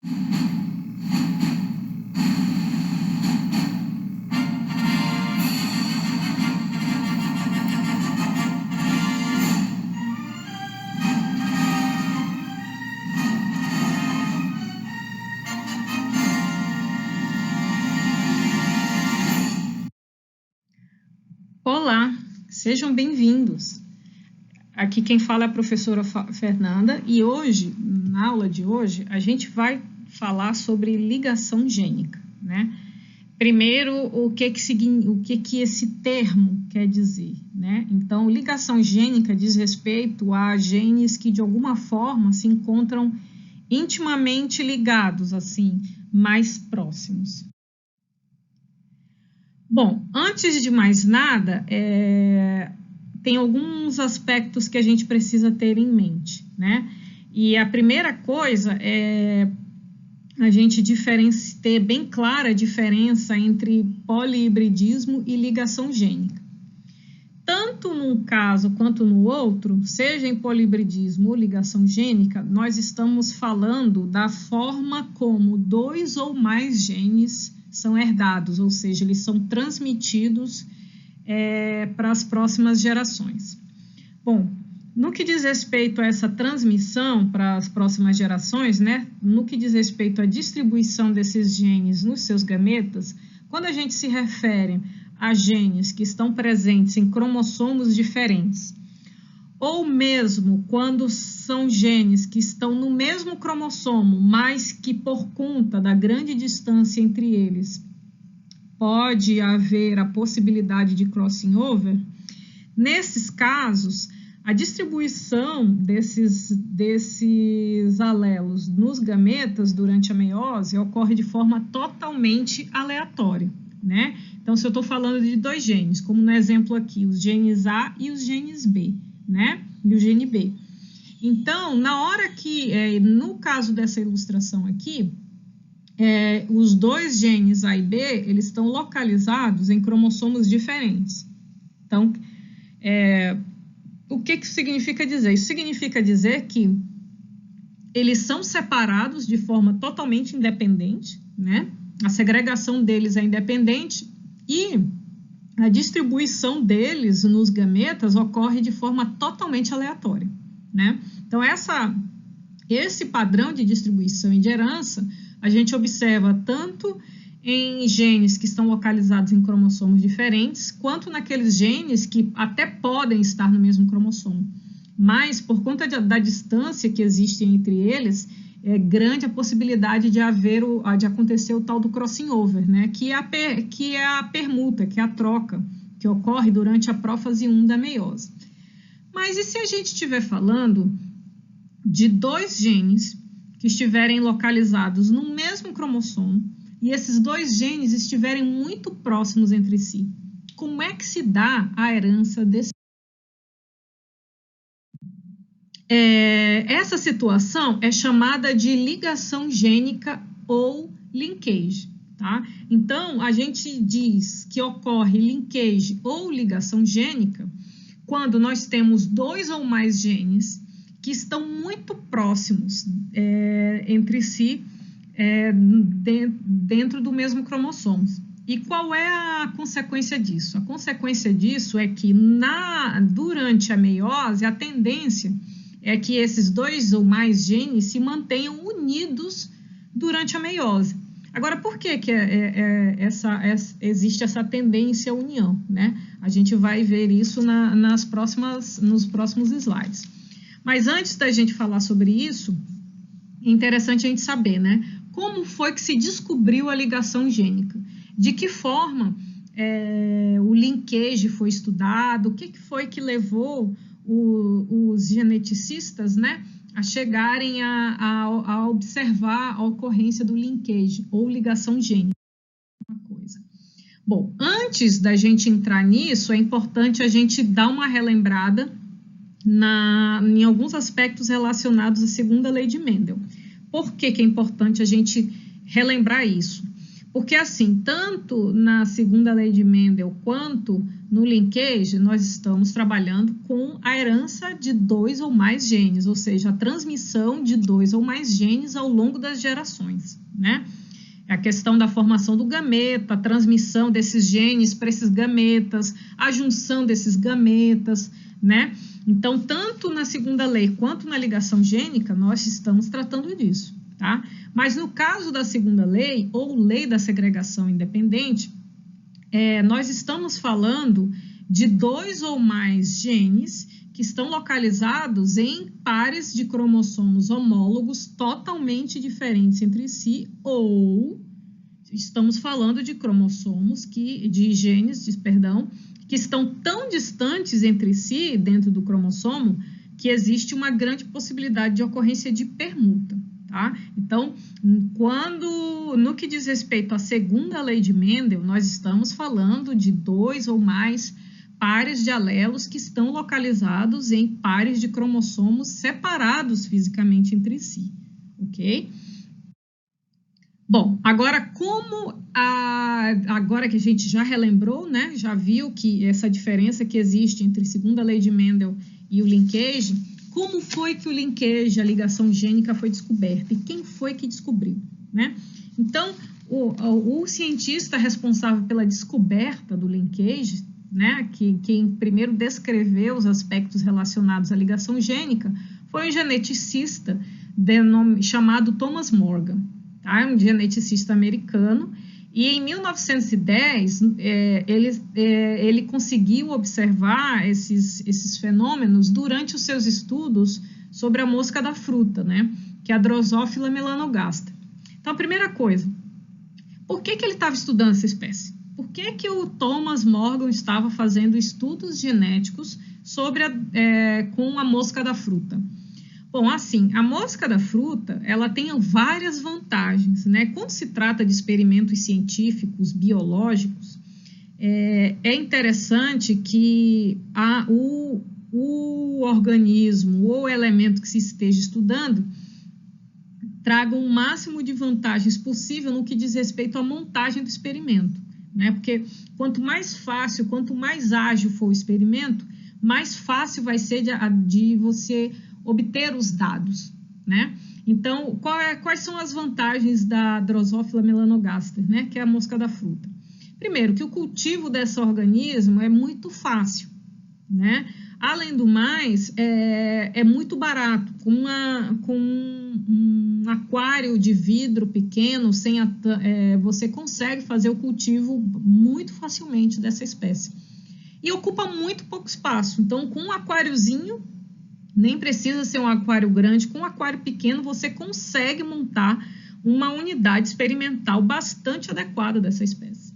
Olá, sejam bem-vindos. Aqui quem fala é a professora Fernanda e hoje, na aula de hoje, a gente vai falar sobre ligação gênica, né? Primeiro, o que esse termo quer dizer, né? Então, ligação gênica diz respeito a genes que de alguma forma se encontram intimamente ligados, assim, mais próximos. Bom, antes de mais nada, tem alguns aspectos que a gente precisa ter em mente, né? E a primeira coisa é a gente ter bem clara a diferença entre polihibridismo e ligação gênica. Tanto num caso quanto no outro, seja em polihibridismo ou ligação gênica, nós estamos falando da forma como dois ou mais genes são herdados, ou seja, eles são transmitidos para as próximas gerações. Bom, no que diz respeito a essa transmissão para as próximas gerações, né, no que diz respeito à distribuição desses genes nos seus gametas, quando a gente se refere a genes que estão presentes em cromossomos diferentes, ou mesmo quando são genes que estão no mesmo cromossomo, mas que por conta da grande distância entre eles, pode haver a possibilidade de crossing over, nesses casos, a distribuição desses alelos nos gametas durante a meiose ocorre de forma totalmente aleatória, né? Então, se eu estou falando de dois genes, como no exemplo aqui, os genes A e os genes B, né? E o gene B. Então, na hora que, no caso dessa ilustração aqui, os dois genes A e B, eles estão localizados em cromossomos diferentes. Então, o que isso significa dizer? Isso significa dizer que eles são separados de forma totalmente independente, né? A segregação deles é independente e a distribuição deles nos gametas ocorre de forma totalmente aleatória, né? Então, esse padrão de distribuição e de herança a gente observa tanto em genes que estão localizados em cromossomos diferentes, quanto naqueles genes que até podem estar no mesmo cromossomo. Mas, por conta da distância que existe entre eles, é grande a possibilidade de acontecer o tal do crossing over, né? Que é a permuta, que é a troca, que ocorre durante a prófase 1 da meiose. Mas e se a gente estiver falando de dois genes que estiverem localizados no mesmo cromossomo e esses dois genes estiverem muito próximos entre si? Como é que se dá a herança desse? Essa situação é chamada de ligação gênica ou linkage, tá? Então, a gente diz que ocorre linkage ou ligação gênica quando nós temos dois ou mais genes que estão muito próximos entre si dentro do mesmo cromossomo. E qual é a consequência disso? A consequência disso é que durante a meiose, a tendência é que esses dois ou mais genes se mantenham unidos durante a meiose. Agora, por que existe essa tendência à união, né? A gente vai ver isso nos próximos slides. Mas antes da gente falar sobre isso, é interessante a gente saber, né? Como foi que se descobriu a ligação gênica? De que forma o linkage foi estudado? O que foi que levou os geneticistas, né, a chegarem a observar a ocorrência do linkage ou ligação gênica? Bom, antes da gente entrar nisso, é importante a gente dar uma relembrada em alguns aspectos relacionados à segunda lei de Mendel. Por que é importante a gente relembrar isso? Porque, assim, tanto na segunda lei de Mendel quanto no linkage, nós estamos trabalhando com a herança de 2 ou mais genes, ou seja, a transmissão de 2 ou mais genes ao longo das gerações, né? A questão da formação do gameta, a transmissão desses genes para esses gametas, a junção desses gametas, né? Então, tanto na segunda lei quanto na ligação gênica, nós estamos tratando disso, tá? Mas no caso da segunda lei, ou lei da segregação independente, nós estamos falando de 2 ou mais genes que estão localizados em pares de cromossomos homólogos totalmente diferentes entre si, ou estamos falando de cromossomos de genes, que estão tão distantes entre si, dentro do cromossomo, que existe uma grande possibilidade de ocorrência de permuta, tá? Então, no que diz respeito à segunda lei de Mendel, nós estamos falando de 2 ou mais pares de alelos que estão localizados em pares de cromossomos separados fisicamente entre si, ok? Bom, agora agora que a gente já relembrou, né, já viu que essa diferença que existe entre a segunda lei de Mendel e o linkage, como foi que o linkage, a ligação gênica, foi descoberta? E quem foi que descobriu, né? Então, o cientista responsável pela descoberta do linkage, né, quem primeiro descreveu os aspectos relacionados à ligação gênica, foi um geneticista chamado Thomas Morgan, tá? Um geneticista americano, e em 1910 ele conseguiu observar esses fenômenos durante os seus estudos sobre a mosca da fruta, né, que é a Drosophila melanogaster. Então, a primeira coisa, por que ele estava estudando essa espécie? Por que o Thomas Morgan estava fazendo estudos genéticos com a mosca da fruta? Bom, assim, a mosca da fruta, ela tem várias vantagens, né? Quando se trata de experimentos científicos, biológicos, é interessante que o organismo ou o elemento que se esteja estudando traga o máximo de vantagens possível no que diz respeito à montagem do experimento, né? Porque quanto mais fácil, quanto mais ágil for o experimento, mais fácil vai ser de você obter os dados, né? Então, quais são as vantagens da Drosophila melanogaster, né? Que é a mosca da fruta. Primeiro, que o cultivo desse organismo é muito fácil, né? Além do mais, é muito barato. Com um aquário de vidro pequeno, você consegue fazer o cultivo muito facilmente dessa espécie. E ocupa muito pouco espaço. Então, com um aquáriozinho, nem precisa ser um aquário grande, com um aquário pequeno você consegue montar uma unidade experimental bastante adequada dessa espécie.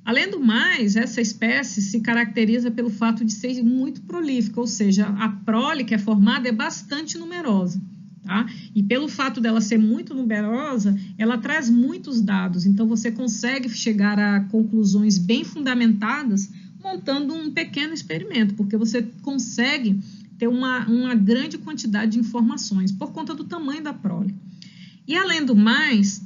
Além do mais, essa espécie se caracteriza pelo fato de ser muito prolífica, ou seja, a prole que é formada é bastante numerosa, tá? E pelo fato dela ser muito numerosa, ela traz muitos dados, então você consegue chegar a conclusões bem fundamentadas montando um pequeno experimento, porque você consegue ter uma grande quantidade de informações por conta do tamanho da prole. E além do mais,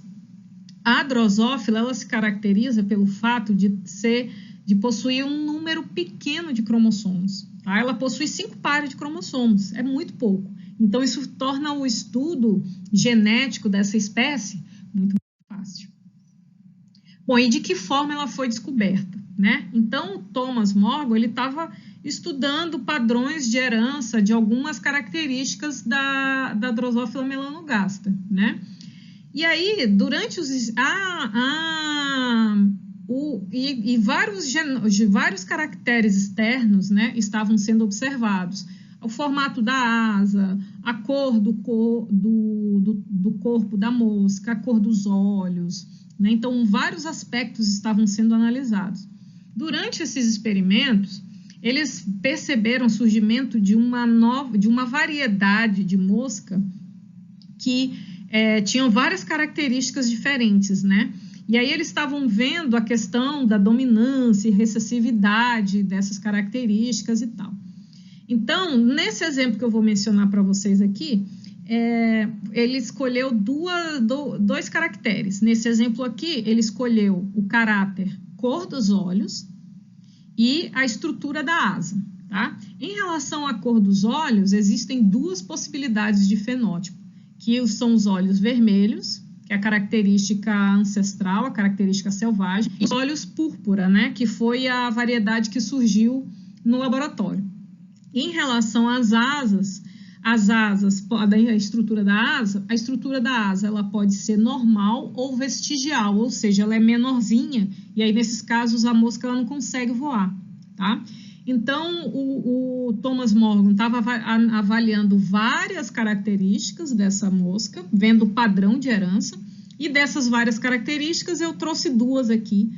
a drosófila, ela se caracteriza pelo fato de possuir um número pequeno de cromossomos, tá? Ela possui 5 pares de cromossomos, é muito pouco. Então, isso torna o estudo genético dessa espécie muito fácil. Bom, e de que forma ela foi descoberta, né? Então, o Thomas Morgan, ele estava estudando padrões de herança de algumas características da Drosophila melanogaster, né? E aí, durante vários caracteres externos, né, estavam sendo observados. O formato da asa, a cor do corpo da mosca, a cor dos olhos, né? Então, vários aspectos estavam sendo analisados. Durante esses experimentos, eles perceberam o surgimento de uma variedade de mosca que tinham várias características diferentes, né? E aí eles estavam vendo a questão da dominância e recessividade dessas características e tal. Então, nesse exemplo que eu vou mencionar para vocês aqui, ele escolheu 2 caracteres. Nesse exemplo aqui, ele escolheu o caráter cor dos olhos e a estrutura da asa, tá? Em relação à cor dos olhos, existem 2 possibilidades de fenótipo, que são os olhos vermelhos, que é a característica ancestral, a característica selvagem, e os olhos púrpura, né, que foi a variedade que surgiu no laboratório. Em relação às asas, a estrutura da asa ela pode ser normal ou vestigial, ou seja, ela é menorzinha, e aí nesses casos a mosca ela não consegue voar, tá? Então, o Thomas Morgan estava avaliando várias características dessa mosca, vendo o padrão de herança, e dessas várias características eu trouxe 2 aqui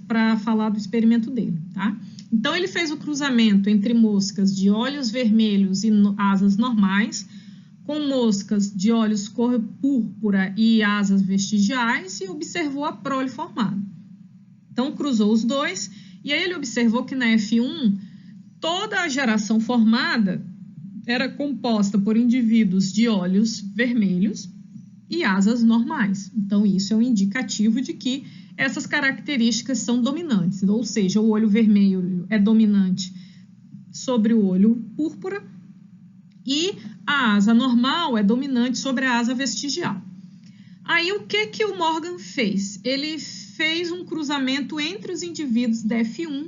para falar do experimento dele, tá? Então, ele fez o cruzamento entre moscas de olhos vermelhos e asas normais, com moscas de olhos cor púrpura e asas vestigiais, e observou a prole formada. Então, cruzou os 2, e aí ele observou que na F1, toda a geração formada era composta por indivíduos de olhos vermelhos e asas normais. Então, isso é um indicativo de que essas características são dominantes, ou seja, o olho vermelho é dominante sobre o olho púrpura e a asa normal é dominante sobre a asa vestigial. Aí, o que o Morgan fez? Ele fez um cruzamento entre os indivíduos da F1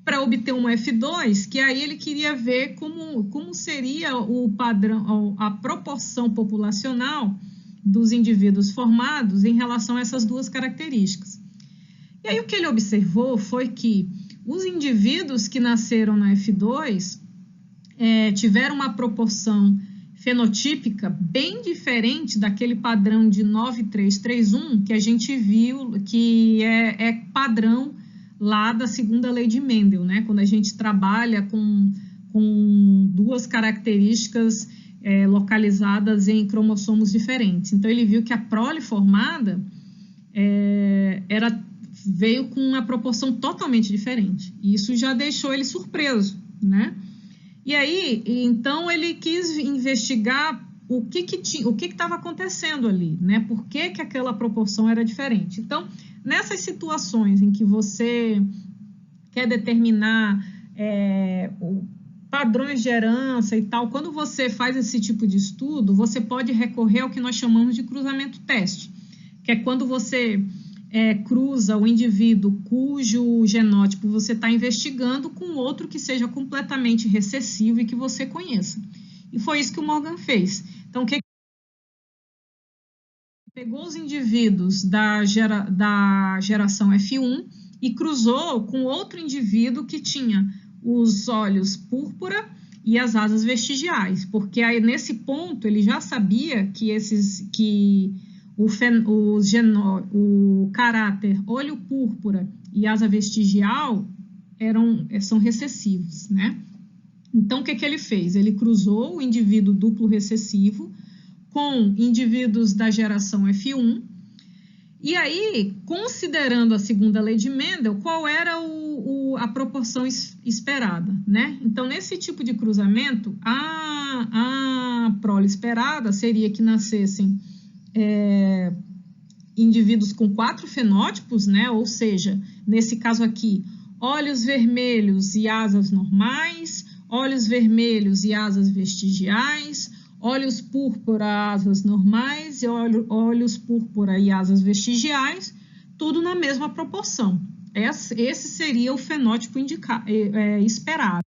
para obter uma F2, que aí ele queria ver como seria o padrão, a proporção populacional dos indivíduos formados em relação a essas 2 características. E aí o que ele observou foi que os indivíduos que nasceram na F2 tiveram uma proporção fenotípica bem diferente daquele padrão de 9,331 que a gente viu, que é padrão lá da segunda lei de Mendel, né? Quando a gente trabalha com 2 características localizadas em cromossomos diferentes. Então, ele viu que a prole formada veio com uma proporção totalmente diferente. E isso já deixou ele surpreso, né? E aí, então, ele quis investigar o que estava acontecendo ali, né? Por que aquela proporção era diferente. Então, nessas situações em que você quer determinar padrões de herança e tal, quando você faz esse tipo de estudo, você pode recorrer ao que nós chamamos de cruzamento-teste, que é quando você cruza o indivíduo cujo genótipo você está investigando com outro que seja completamente recessivo e que você conheça. E foi isso que o Morgan fez. Então, pegou os indivíduos da geração F1 e cruzou com outro indivíduo que tinha os olhos púrpura e as asas vestigiais, porque aí nesse ponto ele já sabia que o caráter olho púrpura e asa vestigial são recessivos, né? Então, o que ele fez? Ele cruzou o indivíduo duplo recessivo com indivíduos da geração F1, e aí, considerando a segunda lei de Mendel, qual era a proporção esperada, né? Então, nesse tipo de cruzamento, a prole esperada seria que nascessem indivíduos com 4 fenótipos, né? Ou seja, nesse caso aqui, olhos vermelhos e asas normais, olhos vermelhos e asas vestigiais, olhos púrpura, asas normais e olhos púrpura e asas vestigiais, tudo na mesma proporção. Esse seria o fenótipo esperado.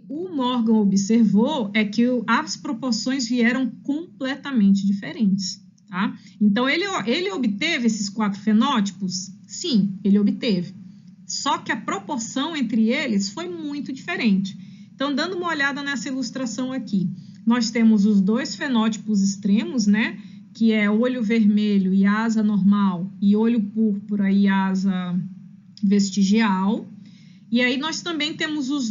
O Morgan observou que as proporções vieram completamente diferentes, tá? Então, ele obteve esses 4 fenótipos? Sim, ele obteve. Só que a proporção entre eles foi muito diferente. Então, dando uma olhada nessa ilustração aqui, nós temos os 2 fenótipos extremos, né? Que é olho vermelho e asa normal, e olho púrpura e asa vestigial. E aí nós também temos os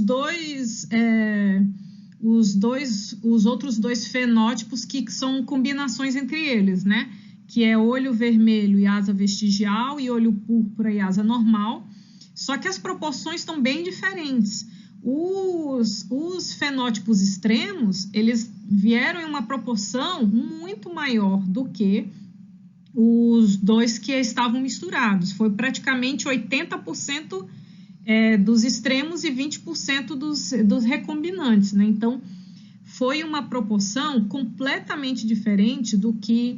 outros 2 fenótipos que são combinações entre eles, né? Que é olho vermelho e asa vestigial e olho púrpura e asa normal. Só que as proporções estão bem diferentes. Os fenótipos extremos, eles vieram em uma proporção muito maior do que os dois que estavam misturados. Foi praticamente 80% dos extremos e 20% dos recombinantes, né? Então, foi uma proporção completamente diferente do que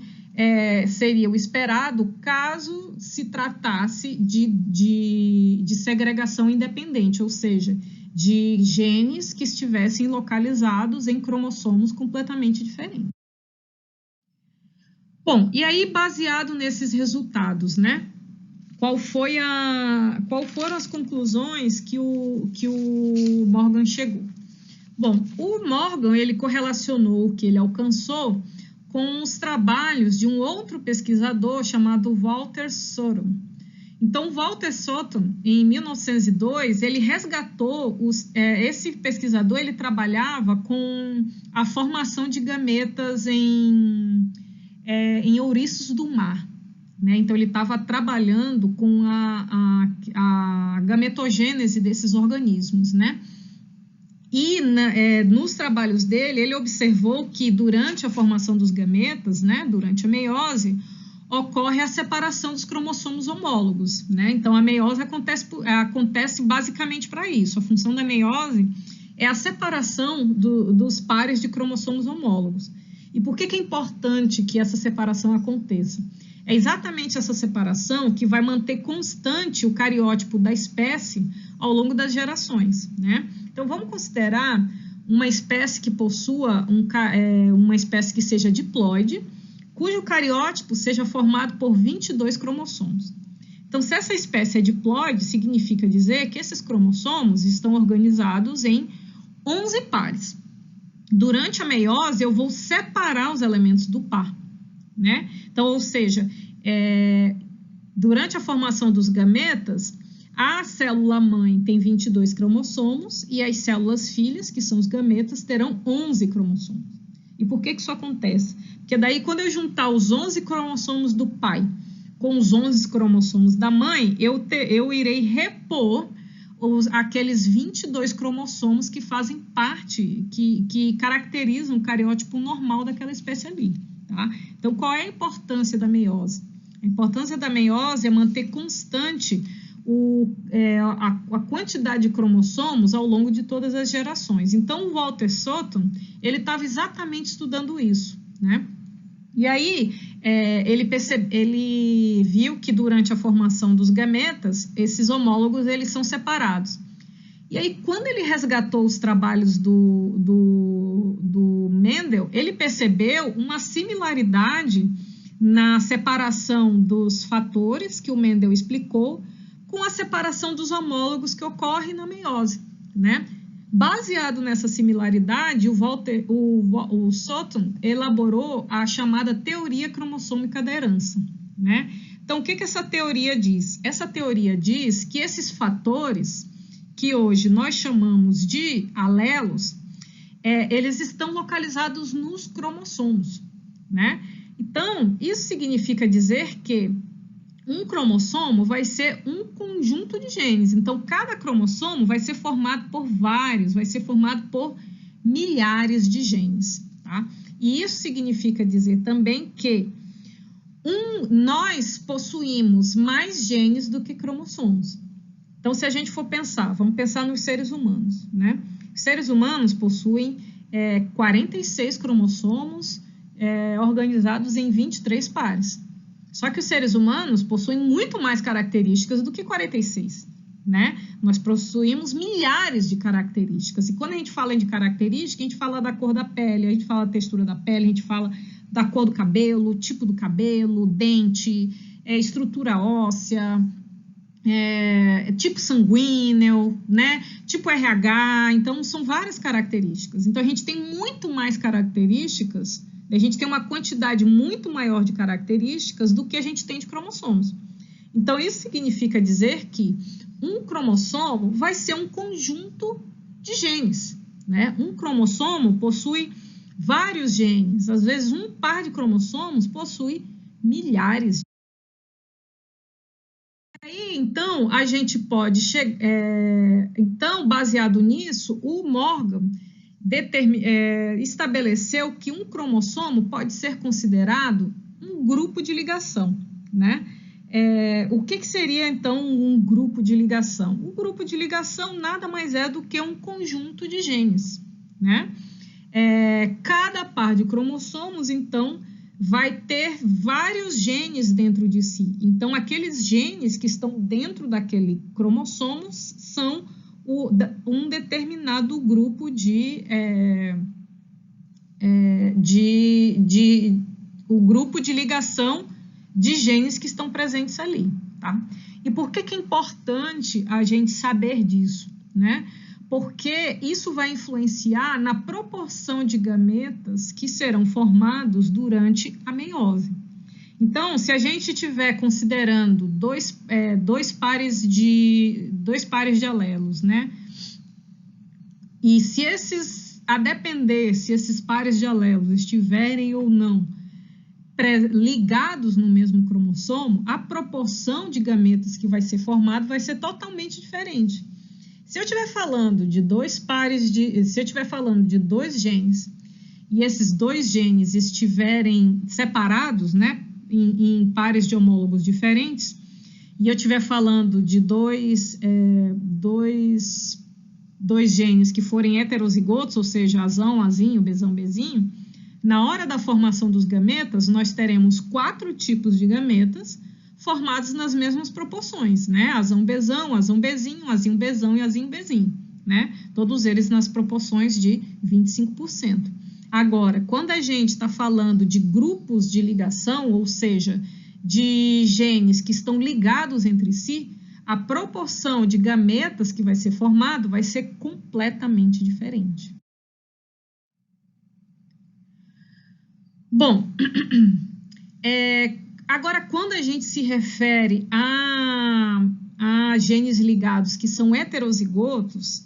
seria o esperado caso se tratasse de segregação independente, ou seja, de genes que estivessem localizados em cromossomos completamente diferentes. Bom, e aí, baseado nesses resultados, né? Qual foram as conclusões que o Morgan chegou? Bom, o Morgan, ele correlacionou o que ele alcançou com os trabalhos de um outro pesquisador chamado Walter Sutton. Então, Walter Sutton, em 1902, ele resgatou, esse pesquisador, ele trabalhava com a formação de gametas em ouriços do mar, né? Então, ele estava trabalhando com a gametogênese desses organismos, né? E nos trabalhos dele, ele observou que durante a formação dos gametas, né, durante a meiose, ocorre a separação dos cromossomos homólogos, né? Então, a meiose acontece basicamente para isso. A função da meiose é a separação dos pares de cromossomos homólogos. E por que é importante que essa separação aconteça? É exatamente essa separação que vai manter constante o cariótipo da espécie ao longo das gerações, né? Então, vamos considerar uma espécie que possua uma espécie que seja diploide, cujo cariótipo seja formado por 22 cromossomos. Então, se essa espécie é diploide, significa dizer que esses cromossomos estão organizados em 11 pares. Durante a meiose, eu vou separar os elementos do par, né? Então, ou seja, durante a formação dos gametas, a célula-mãe tem 22 cromossomos e as células filhas, que são os gametas, terão 11 cromossomos. E por que isso acontece? Porque daí, quando eu juntar os 11 cromossomos do pai com os 11 cromossomos da mãe, eu irei repor aqueles 22 cromossomos que fazem parte, que caracterizam o cariótipo normal daquela espécie ali, tá? Então, qual é a importância da meiose? A importância da meiose é manter constante a quantidade de cromossomos ao longo de todas as gerações. Então, o Walter Sutton, ele estava exatamente estudando isso, né? E aí, ele viu que durante a formação dos gametas, esses homólogos, eles são separados. E aí, quando ele resgatou os trabalhos do Mendel, ele percebeu uma similaridade na separação dos fatores que o Mendel explicou com a separação dos homólogos que ocorre na meiose, né? Baseado nessa similaridade, o Sutton elaborou a chamada teoria cromossômica da herança, né? Então, o que essa teoria diz? Essa teoria diz que esses fatores, que hoje nós chamamos de alelos, eles estão localizados nos cromossomos, né? Então, isso significa dizer que um cromossomo vai ser um conjunto de genes. Então, cada cromossomo vai ser formado por vai ser formado por milhares de genes, tá? E isso significa dizer também que nós possuímos mais genes do que cromossomos. Então, se a gente for pensar, vamos pensar nos seres humanos, né? Os seres humanos possuem 46 cromossomos organizados em 23 pares. Só que os seres humanos possuem muito mais características do que 46, né? Nós possuímos milhares de características. E quando a gente fala de característica, a gente fala da cor da pele, a gente fala da textura da pele, a gente fala da cor do cabelo, tipo do cabelo, dente, estrutura óssea, tipo sanguíneo, né? Tipo RH. Então, são várias características. Então, a gente tem muito mais características. A gente tem uma quantidade muito maior de características do que a gente tem de cromossomos. Então, isso significa dizer que um cromossomo vai ser um conjunto de genes, né? Um cromossomo possui vários genes. Às vezes, um par de cromossomos possui milhares. Aí, então, a gente pode chegar... Então, baseado nisso, o Morgan... estabeleceu que um cromossomo pode ser considerado um grupo de ligação, né? O que seria, então, um grupo de ligação? Um grupo de ligação nada mais é do que um conjunto de genes, né? Cada par de cromossomos, então, vai ter vários genes dentro de si. Então, aqueles genes que estão dentro daquele cromossomo são um determinado grupo o grupo de ligação de genes que estão presentes ali, tá? E por que é importante a gente saber disso, né? Porque isso vai influenciar na proporção de gametas que serão formados durante a meiose. Então, se a gente estiver considerando dois pares de alelos, né? E a depender se esses pares de alelos estiverem ou não ligados no mesmo cromossomo, a proporção de gametas que vai ser formado vai ser totalmente diferente. Se eu estiver falando de se eu estiver falando de dois genes e esses dois genes estiverem separados, né, em pares de homólogos diferentes, e eu estiver falando de dois genes que forem heterozigotos, ou seja, azão, azinho, bezão, bezinho, na hora da formação dos gametas, nós teremos 4 tipos de gametas formados nas mesmas proporções, né? Azão, bezão, azão, bezinho, azinho, bezão e azinho, bezinho, né? Todos eles nas proporções de 25%. Agora, quando a gente está falando de grupos de ligação, ou seja, de genes que estão ligados entre si, a proporção de gametas que vai ser formado vai ser completamente diferente. Bom, agora, quando a gente se refere a genes ligados que são heterozigotos,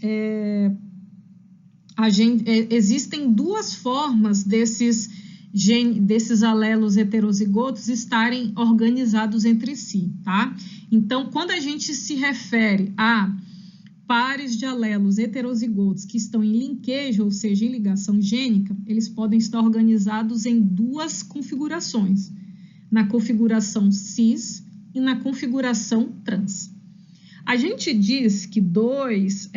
existem 2 formas desses alelos heterozigotos estarem organizados entre si, tá? Então, quando a gente se refere a pares de alelos heterozigotos que estão em linkage, ou seja, em ligação gênica, eles podem estar organizados em 2 configurações, na configuração cis e na configuração trans. A gente diz que 2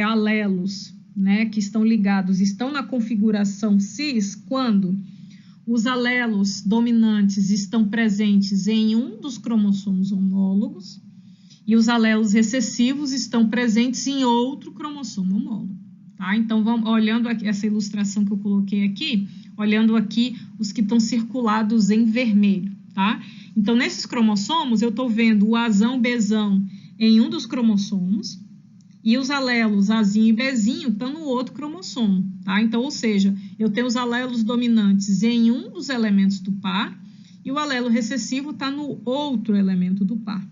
alelos, né, que estão ligados estão na configuração cis quando os alelos dominantes estão presentes em um dos cromossomos homólogos e os alelos recessivos estão presentes em outro cromossomo homólogo, tá? Então, olhando aqui essa ilustração que eu coloquei aqui, olhando aqui os que estão circulados em vermelho, tá? Então, nesses cromossomos, eu estou vendo o azão, bezão em um dos cromossomos e os alelos azinho e bezinho estão no outro cromossomo, tá? Então, ou seja, eu tenho os alelos dominantes em um dos elementos do par e o alelo recessivo está no outro elemento do par.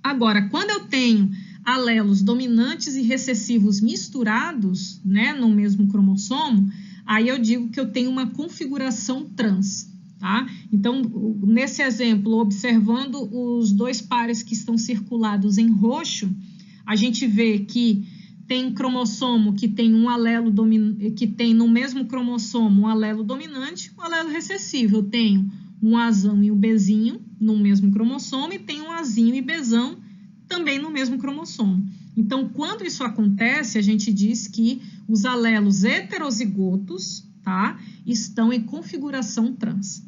Agora, quando eu tenho alelos dominantes e recessivos misturados, né, no mesmo cromossomo, aí eu digo que eu tenho uma configuração trans, tá? Então, nesse exemplo, observando os 2 pares que estão circulados em roxo, a gente vê que tem cromossomo que tem um alelo que tem no mesmo cromossomo um alelo dominante, um alelo recessivo. Eu tenho um azão e um bezinho no mesmo cromossomo e tem um azinho e bezão também no mesmo cromossomo. Então, quando isso acontece, a gente diz que os alelos heterozigotos, tá, estão em configuração trans,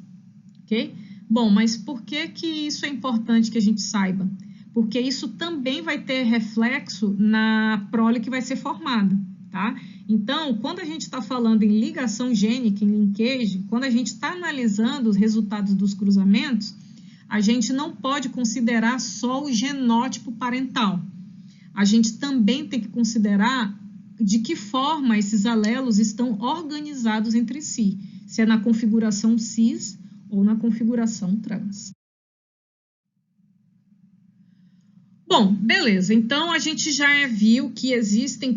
ok? Bom, mas por que isso é importante que a gente saiba? Porque isso também vai ter reflexo na prole que vai ser formada, tá? Então, quando a gente está falando em ligação gênica, em linkage, quando a gente está analisando os resultados dos cruzamentos, a gente não pode considerar só o genótipo parental. A gente também tem que considerar de que forma esses alelos estão organizados entre si, se é na configuração cis ou na configuração trans. Bom, beleza, então a gente já viu que existem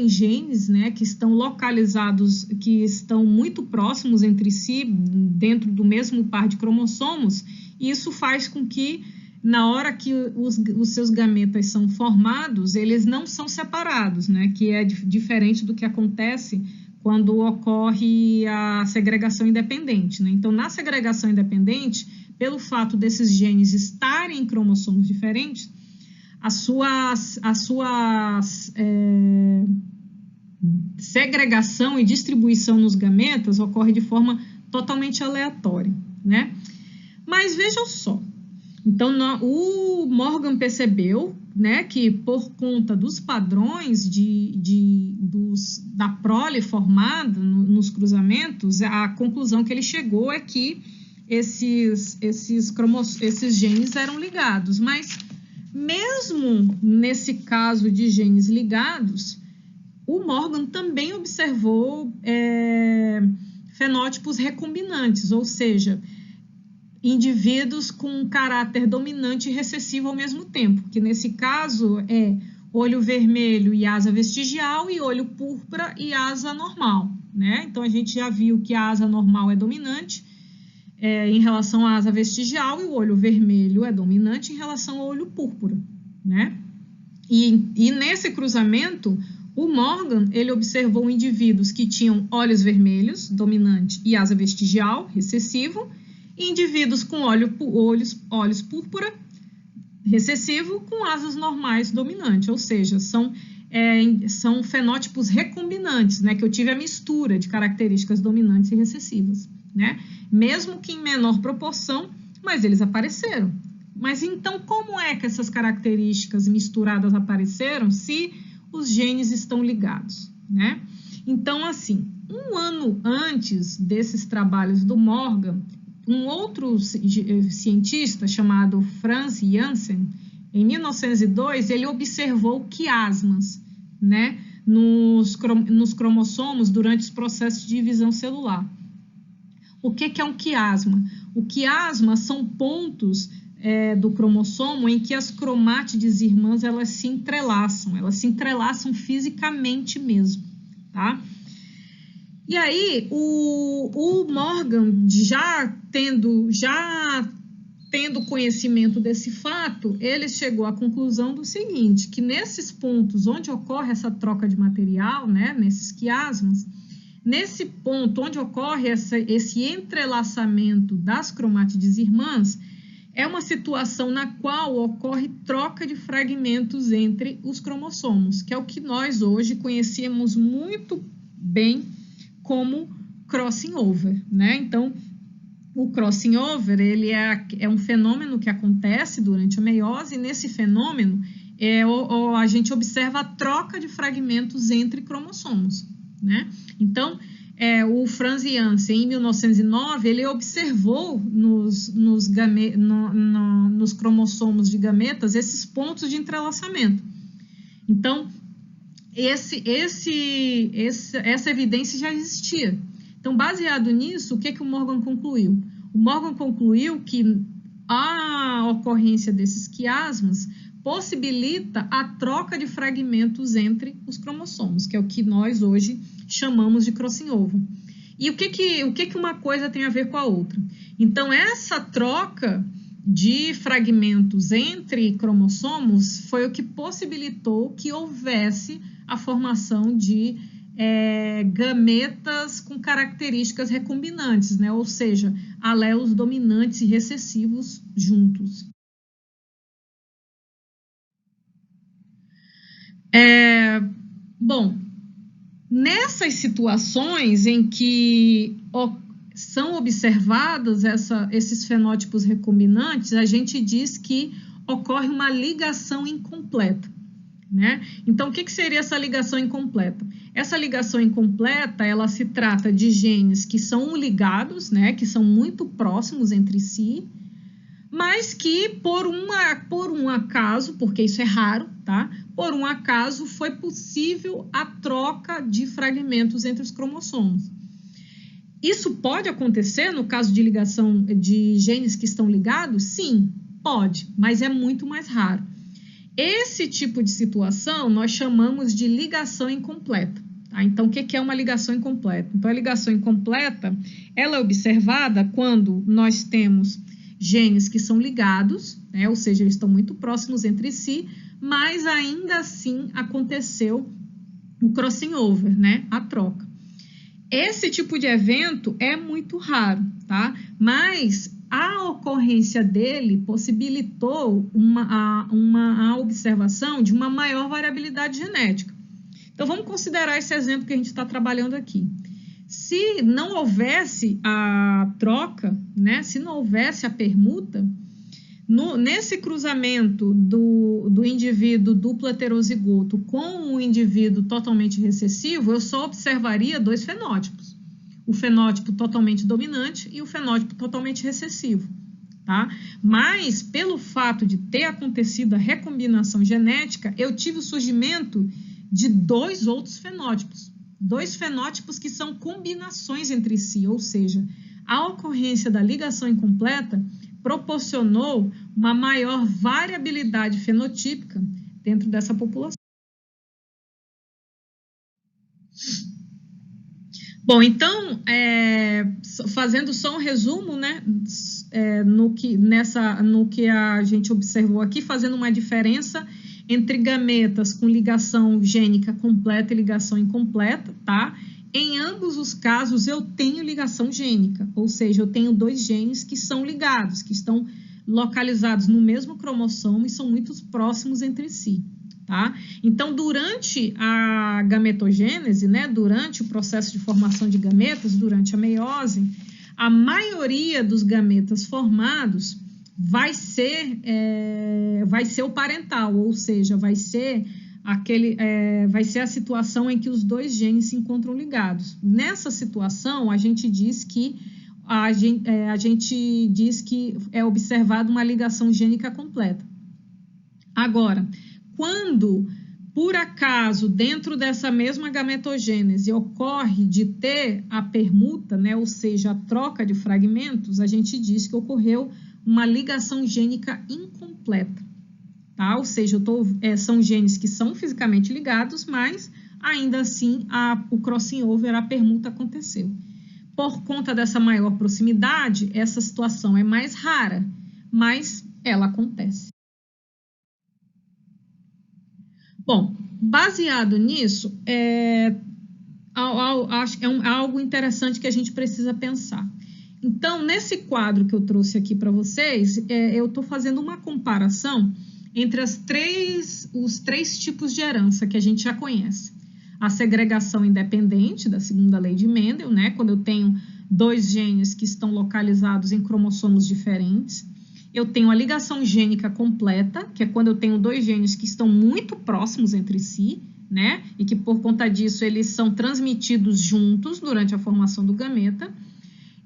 genes, né, que estão localizados, que estão muito próximos entre si, dentro do mesmo par de cromossomos, e isso faz com que na hora que os seus gametas são formados, eles não são separados, né? Que é diferente do que acontece quando ocorre a segregação independente, né? Então, na segregação independente, pelo fato desses genes estarem em cromossomos diferentes, a sua segregação e distribuição nos gametas ocorre de forma totalmente aleatória, né? Mas vejam só, então o Morgan percebeu, né, que por conta dos padrões da prole formada nos cruzamentos, a conclusão que ele chegou é que esses genes eram ligados, mas mesmo nesse caso de genes ligados, o Morgan também observou fenótipos recombinantes, ou seja, indivíduos com caráter dominante e recessivo ao mesmo tempo, que nesse caso é olho vermelho e asa vestigial e olho púrpura e asa normal, né? Então, a gente já viu que a asa normal é dominante em relação à asa vestigial e o olho vermelho é dominante em relação ao olho púrpura, né? E nesse cruzamento, o Morgan, ele observou indivíduos que tinham olhos vermelhos, dominante, e asa vestigial, recessivo, e indivíduos com olhos púrpura, recessivo, com asas normais, dominante, ou seja, são fenótipos recombinantes, né, que eu tive a mistura de características dominantes e recessivas, né, mesmo que em menor proporção, mas eles apareceram. Mas então, como é que essas características misturadas apareceram se os genes estão ligados, né? Então, assim, um ano antes desses trabalhos do Morgan, um outro cientista chamado Franz Janssen, em 1902, ele observou quiasmas, né, nos cromossomos durante os processos de divisão celular. O que é um quiasma? O quiasma são pontos do cromossomo em que as cromátides irmãs elas se entrelaçam fisicamente mesmo, tá? E aí, o Morgan, já tendo conhecimento desse fato, ele chegou à conclusão do seguinte, que nesses pontos onde ocorre essa troca de material, né, nesses quiasmas, nesse ponto onde ocorre esse entrelaçamento das cromátides irmãs, é uma situação na qual ocorre troca de fragmentos entre os cromossomos, que é o que nós hoje conhecemos muito bem como crossing over, né? Então, o crossing over, ele é um fenômeno que acontece durante a meiose, e nesse fenômeno a gente observa a troca de fragmentos entre cromossomos, né? Então, o Franz Janssen, em 1909, ele observou nos cromossomos de gametas esses pontos de entrelaçamento. Então, essa evidência já existia. Então, baseado nisso, o que o Morgan concluiu? O Morgan concluiu que a ocorrência desses quiasmas possibilita a troca de fragmentos entre os cromossomos, que é o que nós hoje chamamos de crossing over. E o que uma coisa tem a ver com a outra? Então, essa troca de fragmentos entre cromossomos foi o que possibilitou que houvesse a formação de gametas com características recombinantes, né? Ou seja, alelos dominantes e recessivos juntos. Bom, nessas situações em que são observados esses fenótipos recombinantes, a gente diz que ocorre uma ligação incompleta, né? Então, o que seria essa ligação incompleta? Essa ligação incompleta, ela se trata de genes que são ligados, né, que são muito próximos entre si, mas que por um acaso, porque isso é raro, tá? Por um acaso foi possível a troca de fragmentos entre os cromossomos. Isso pode acontecer no caso de ligação de genes que estão ligados? Sim, pode, mas é muito mais raro. Esse tipo de situação nós chamamos de ligação incompleta. Tá? Então, o que é uma ligação incompleta? Então, a ligação incompleta, ela é observada quando nós temos genes que são ligados, né? Ou seja, eles estão muito próximos entre si, mas ainda assim aconteceu o crossing over, né? A troca. Esse tipo de evento é muito raro, tá? Mas a ocorrência dele possibilitou a observação de uma maior variabilidade genética. Então, vamos considerar esse exemplo que a gente está trabalhando aqui. Se não houvesse a troca, né? Se não houvesse a permuta, nesse cruzamento do indivíduo duplo heterozigoto com o indivíduo totalmente recessivo, eu só observaria dois fenótipos. O fenótipo totalmente dominante e o fenótipo totalmente recessivo, tá? Mas, pelo fato de ter acontecido a recombinação genética, eu tive o surgimento de dois outros fenótipos. Dois fenótipos que são combinações entre si, ou seja, a ocorrência da ligação incompleta proporcionou uma maior variabilidade fenotípica dentro dessa população. Bom, então, fazendo só um resumo, né, no que a gente observou aqui, fazendo uma diferença entre gametas com ligação gênica completa e ligação incompleta, tá? Em ambos os casos, eu tenho ligação gênica, ou seja, eu tenho dois genes que são ligados, que estão localizados no mesmo cromossomo e são muito próximos entre si, tá? Então, durante a gametogênese, né, durante o processo de formação de gametas, durante a meiose, a maioria dos gametas formados vai ser o parental, ou seja, vai ser a situação em que os dois genes se encontram ligados. Nessa situação, a gente diz que é observada uma ligação gênica completa. Agora, quando, por acaso, dentro dessa mesma gametogênese ocorre de ter a permuta, né, ou seja, a troca de fragmentos, a gente diz que ocorreu uma ligação gênica incompleta, tá? Ou seja, são genes que são fisicamente ligados, mas ainda assim o crossing over, a permuta aconteceu. Por conta dessa maior proximidade, essa situação é mais rara, mas ela acontece. Bom, baseado nisso, algo interessante que a gente precisa pensar. Então, nesse quadro que eu trouxe aqui para vocês, eu estou fazendo uma comparação entre os três tipos de herança que a gente já conhece. A segregação independente, da segunda lei de Mendel, né? Quando eu tenho dois genes que estão localizados em cromossomos diferentes. Eu tenho a ligação gênica completa, que é quando eu tenho dois genes que estão muito próximos entre si, né? E que, por conta disso, eles são transmitidos juntos durante a formação do gameta.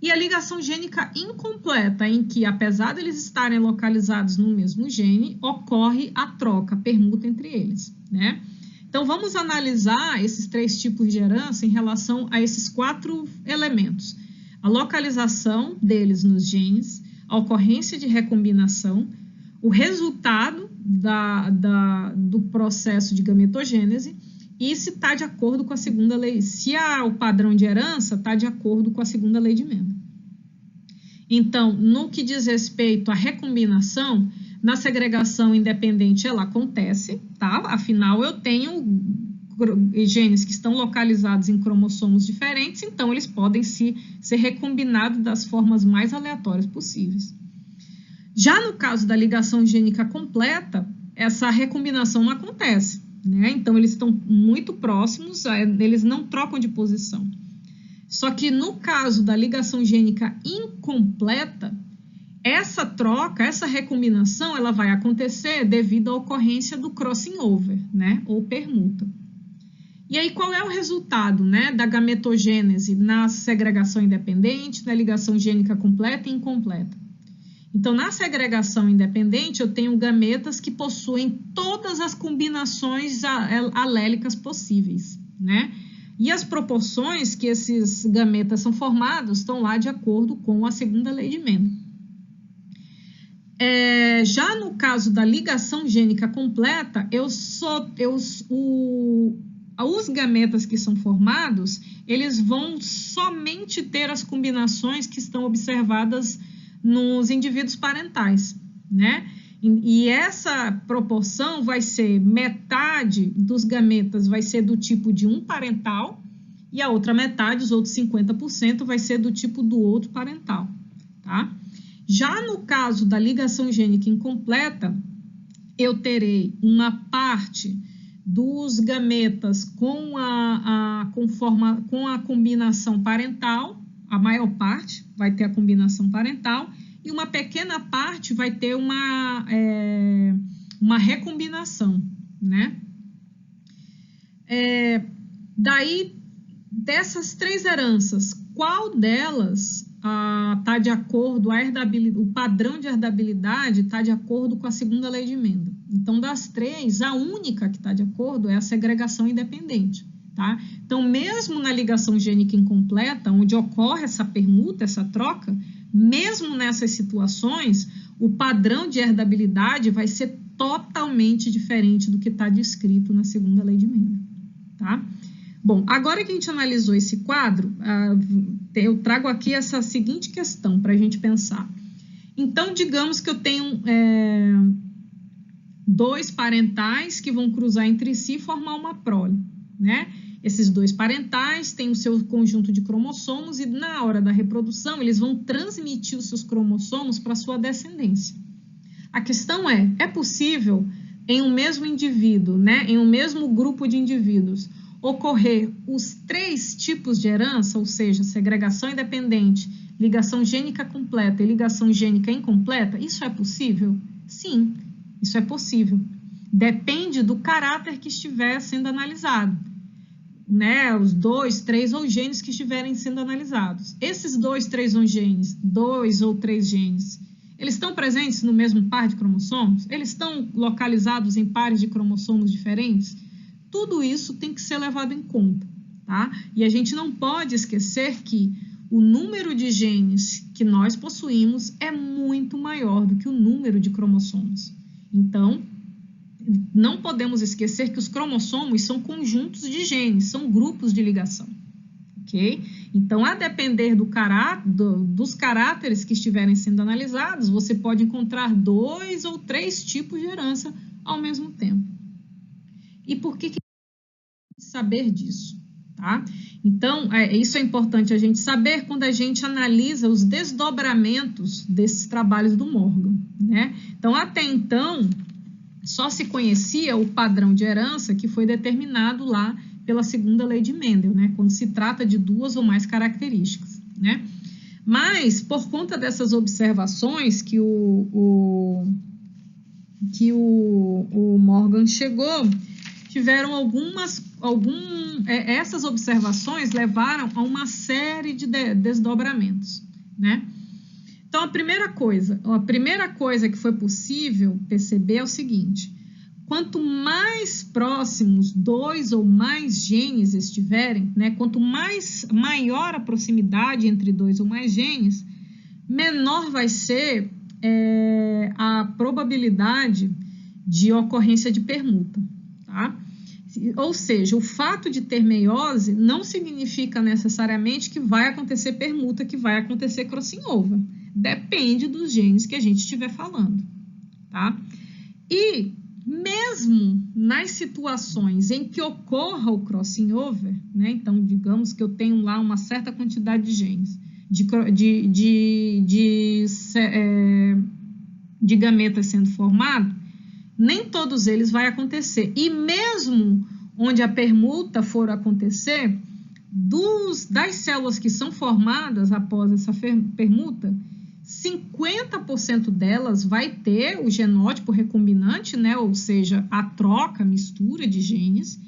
E a ligação gênica incompleta, em que, apesar de eles estarem localizados no mesmo gene, ocorre a troca, a permuta entre eles, né? Então, vamos analisar esses três tipos de herança em relação a esses quatro elementos. A localização deles nos genes, a ocorrência de recombinação, o resultado do processo de gametogênese e se está de acordo com a segunda lei, se o padrão de herança está de acordo com a segunda lei de Mendel. Então, no que diz respeito à recombinação, na segregação independente ela acontece, tá? Afinal, eu tenho genes que estão localizados em cromossomos diferentes, então eles podem ser recombinados das formas mais aleatórias possíveis. Já no caso da ligação gênica completa, essa recombinação não acontece, né? Então, eles estão muito próximos, eles não trocam de posição. Só que no caso da ligação gênica incompleta, essa troca, essa recombinação, ela vai acontecer devido à ocorrência do crossing over, né? Ou permuta. E aí, qual é o resultado, né, da gametogênese na segregação independente, da ligação gênica completa e incompleta? Então, na segregação independente, eu tenho gametas que possuem todas as combinações alélicas possíveis, né? E as proporções que esses gametas são formados estão lá de acordo com a segunda lei de Mendel. Já no caso da ligação gênica completa, os gametas que são formados, eles vão somente ter as combinações que estão observadas nos indivíduos parentais, né? E essa proporção vai ser metade dos gametas vai ser do tipo de um parental e a outra metade, os outros 50%, vai ser do tipo do outro parental, tá? Já no caso da ligação gênica incompleta, eu terei uma parte dos gametas com a combinação parental, a maior parte vai ter a combinação parental, e uma pequena parte vai ter uma recombinação, né? Daí, dessas 3 heranças, qual delas está de acordo, o padrão de herdabilidade está de acordo com a segunda lei de Mendel? Então, das 3, a única que está de acordo é a segregação independente, tá? Então, mesmo na ligação gênica incompleta, onde ocorre essa permuta, essa troca, mesmo nessas situações, o padrão de herdabilidade vai ser totalmente diferente do que está descrito na segunda lei de Mendel, tá? Bom, agora que a gente analisou esse quadro, eu trago aqui essa seguinte questão para a gente pensar. Então, digamos que eu tenho 2 parentais que vão cruzar entre si e formar uma prole, né? Esses 2 parentais têm o seu conjunto de cromossomos e na hora da reprodução eles vão transmitir os seus cromossomos para a sua descendência. A questão é possível em um mesmo indivíduo, né, em um mesmo grupo de indivíduos, ocorrer os 3 tipos de herança, ou seja, segregação independente, ligação gênica completa e ligação gênica incompleta? Isso é possível? Sim, isso é possível. Depende do caráter que estiver sendo analisado, né? Os 2, 3 ou genes que estiverem sendo analisados. Esses 2, 3 ou genes, 2 ou 3 genes, eles estão presentes no mesmo par de cromossomos? Eles estão localizados em pares de cromossomos diferentes? Tudo isso tem que ser levado em conta, tá? E a gente não pode esquecer que o número de genes que nós possuímos é muito maior do que o número de cromossomos. Então, não podemos esquecer que os cromossomos são conjuntos de genes, são grupos de ligação, ok? Então, a depender dos caráteres que estiverem sendo analisados, você pode encontrar 2 ou 3 tipos de herança ao mesmo tempo. E por que saber disso, tá? Então, isso é importante a gente saber quando a gente analisa os desdobramentos desses trabalhos do Morgan, né? Então, até então, só se conhecia o padrão de herança que foi determinado lá pela segunda lei de Mendel, né? Quando se trata de 2 ou mais características, né? Mas, por conta dessas observações que o Morgan chegou, tiveram essas observações levaram a uma série de desdobramentos, né? Então, a primeira coisa que foi possível perceber é o seguinte: quanto mais próximos 2 ou mais genes estiverem, né, quanto maior a proximidade entre 2 ou mais genes, menor vai ser a probabilidade de ocorrência de permuta, tá? Ou seja, o fato de ter meiose não significa necessariamente que vai acontecer permuta, que vai acontecer crossing over. Depende dos genes que a gente estiver falando, tá? E mesmo nas situações em que ocorra o crossing over, né? Então, digamos que eu tenho lá uma certa quantidade de genes, de gametas sendo formado, nem todos eles vai acontecer. E mesmo onde a permuta for acontecer, das células que são formadas após essa permuta, 50% delas vai ter o genótipo recombinante, né? Ou seja, a troca, a mistura de genes,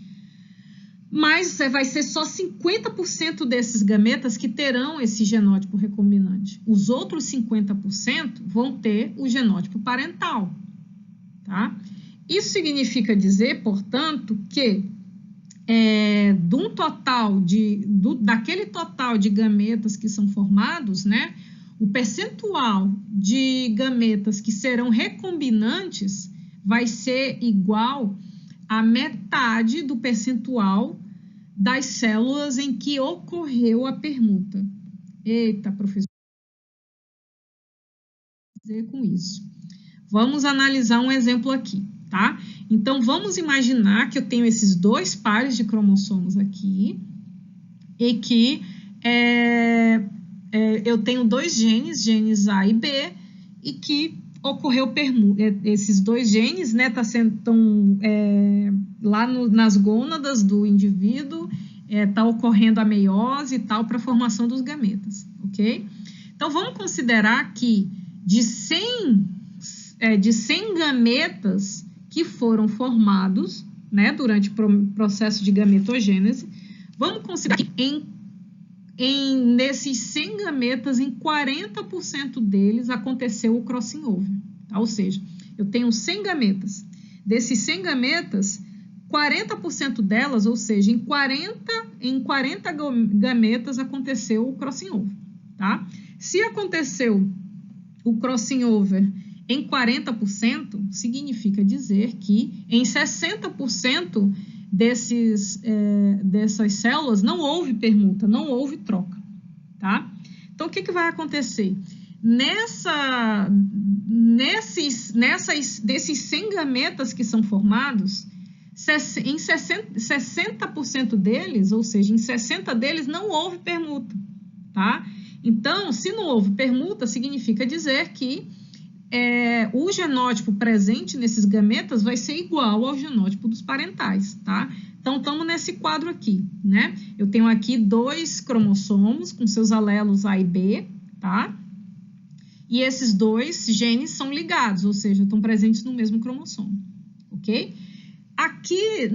mas vai ser só 50% desses gametas que terão esse genótipo recombinante. Os outros 50% vão ter o genótipo parental, tá? Isso significa dizer, portanto, que daquele total de gametas que são formados, né, o percentual de gametas que serão recombinantes vai ser igual à metade do percentual das células em que ocorreu a permuta. Eita, professor. dizer com isso? Vamos analisar um exemplo aqui, tá? Então, vamos imaginar que eu tenho esses dois pares de cromossomos aqui e que eu tenho dois genes A e B, e que ocorreu permuta. Esses dois genes, né, estão lá nas gônadas do indivíduo, está ocorrendo a meiose e tal para a formação dos gametas, ok? Então, vamos considerar que de 100 gametas que foram formados, né, durante o processo de gametogênese, vamos considerar que nesses 100 gametas, em 40% deles aconteceu o crossing over, tá? Ou seja, eu tenho 100 gametas. Desses 100 gametas, 40% delas, ou seja, em 40 gametas aconteceu o crossing over, tá? Se aconteceu o crossing over em 40%, significa dizer que em 60% dessas células não houve permuta, não houve troca, tá? Então, o que vai acontecer? Desses 100 gametas que são formados, em 60% deles, ou seja, em 60 deles, não houve permuta, tá? Então, se não houve permuta, significa dizer que o genótipo presente nesses gametas vai ser igual ao genótipo dos parentais, tá? Então, estamos nesse quadro aqui, né? Eu tenho aqui dois cromossomos com seus alelos A e B, tá? E esses dois genes são ligados, ou seja, estão presentes no mesmo cromossomo, ok? Aqui,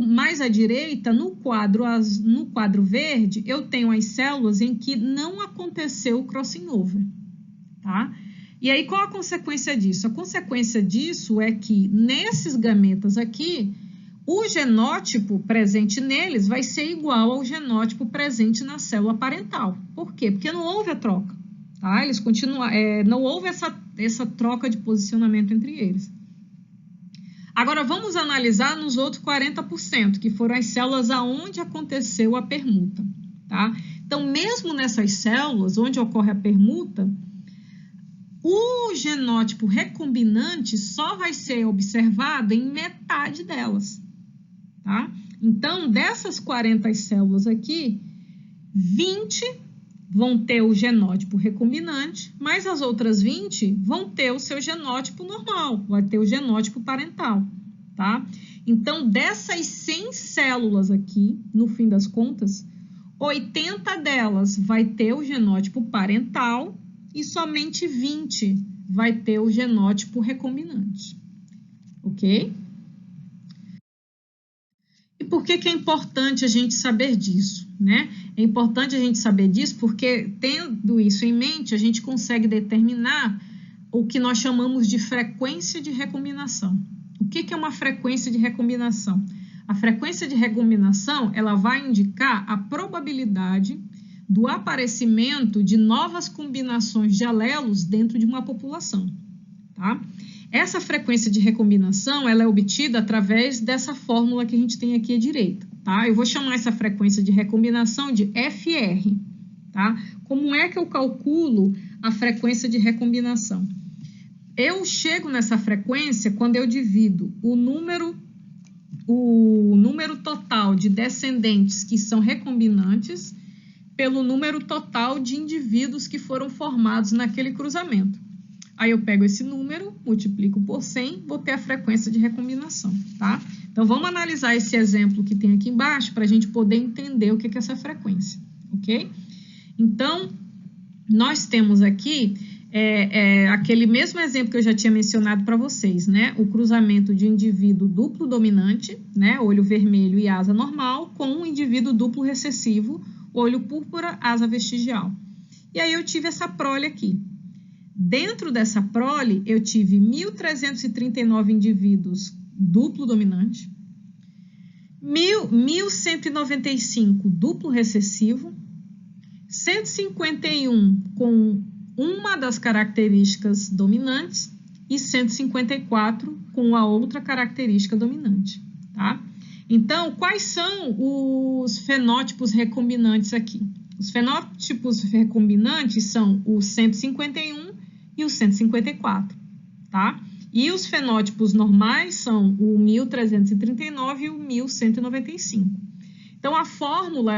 mais à direita, no quadro verde, eu tenho as células em que não aconteceu o crossing over, tá? E aí, qual a consequência disso? A consequência disso é que, nesses gametas aqui, o genótipo presente neles vai ser igual ao genótipo presente na célula parental. Por quê? Porque não houve a troca, tá? Eles continuam, não houve essa troca de posicionamento entre eles. Agora, vamos analisar nos outros 40%, que foram as células aonde aconteceu a permuta, tá? Então, mesmo nessas células onde ocorre a permuta, o genótipo recombinante só vai ser observado em metade delas, tá? Então, dessas 40 células aqui, 20 vão ter o genótipo recombinante, mas as outras 20 vão ter o seu genótipo normal, vai ter o genótipo parental, tá? Então, dessas 100 células aqui, no fim das contas, 80 delas vai ter o genótipo parental e somente 20 vai ter o genótipo recombinante, ok? E por que é importante a gente saber disso, né? É importante a gente saber disso porque, tendo isso em mente, a gente consegue determinar o que nós chamamos de frequência de recombinação. O que é uma frequência de recombinação? A frequência de recombinação, ela vai indicar a probabilidade do aparecimento de novas combinações de alelos dentro de uma população, tá? Essa frequência de recombinação, ela é obtida através dessa fórmula que a gente tem aqui à direita, tá? Eu vou chamar essa frequência de recombinação de FR, tá? Como é que eu calculo a frequência de recombinação? Eu chego nessa frequência quando eu divido o número total de descendentes que são recombinantes pelo número total de indivíduos que foram formados naquele cruzamento. Aí eu pego esse número, multiplico por 100, vou ter a frequência de recombinação, tá? Então, vamos analisar esse exemplo que tem aqui embaixo para a gente poder entender o que é essa frequência, ok? Então, nós temos aqui aquele mesmo exemplo que eu já tinha mencionado para vocês, né? O cruzamento de indivíduo duplo dominante, né? Olho vermelho e asa normal, com um indivíduo duplo recessivo, olho púrpura, asa vestigial. E aí eu tive essa prole aqui. Dentro dessa prole, eu tive 1.339 indivíduos duplo dominante, 1.195 duplo recessivo, 151 com uma das características dominantes e 154 com a outra característica dominante, tá? Então, quais são os fenótipos recombinantes aqui? Os fenótipos recombinantes são o 151, e o 154, tá? E os fenótipos normais são o 1339 e o 1195. Então, a fórmula,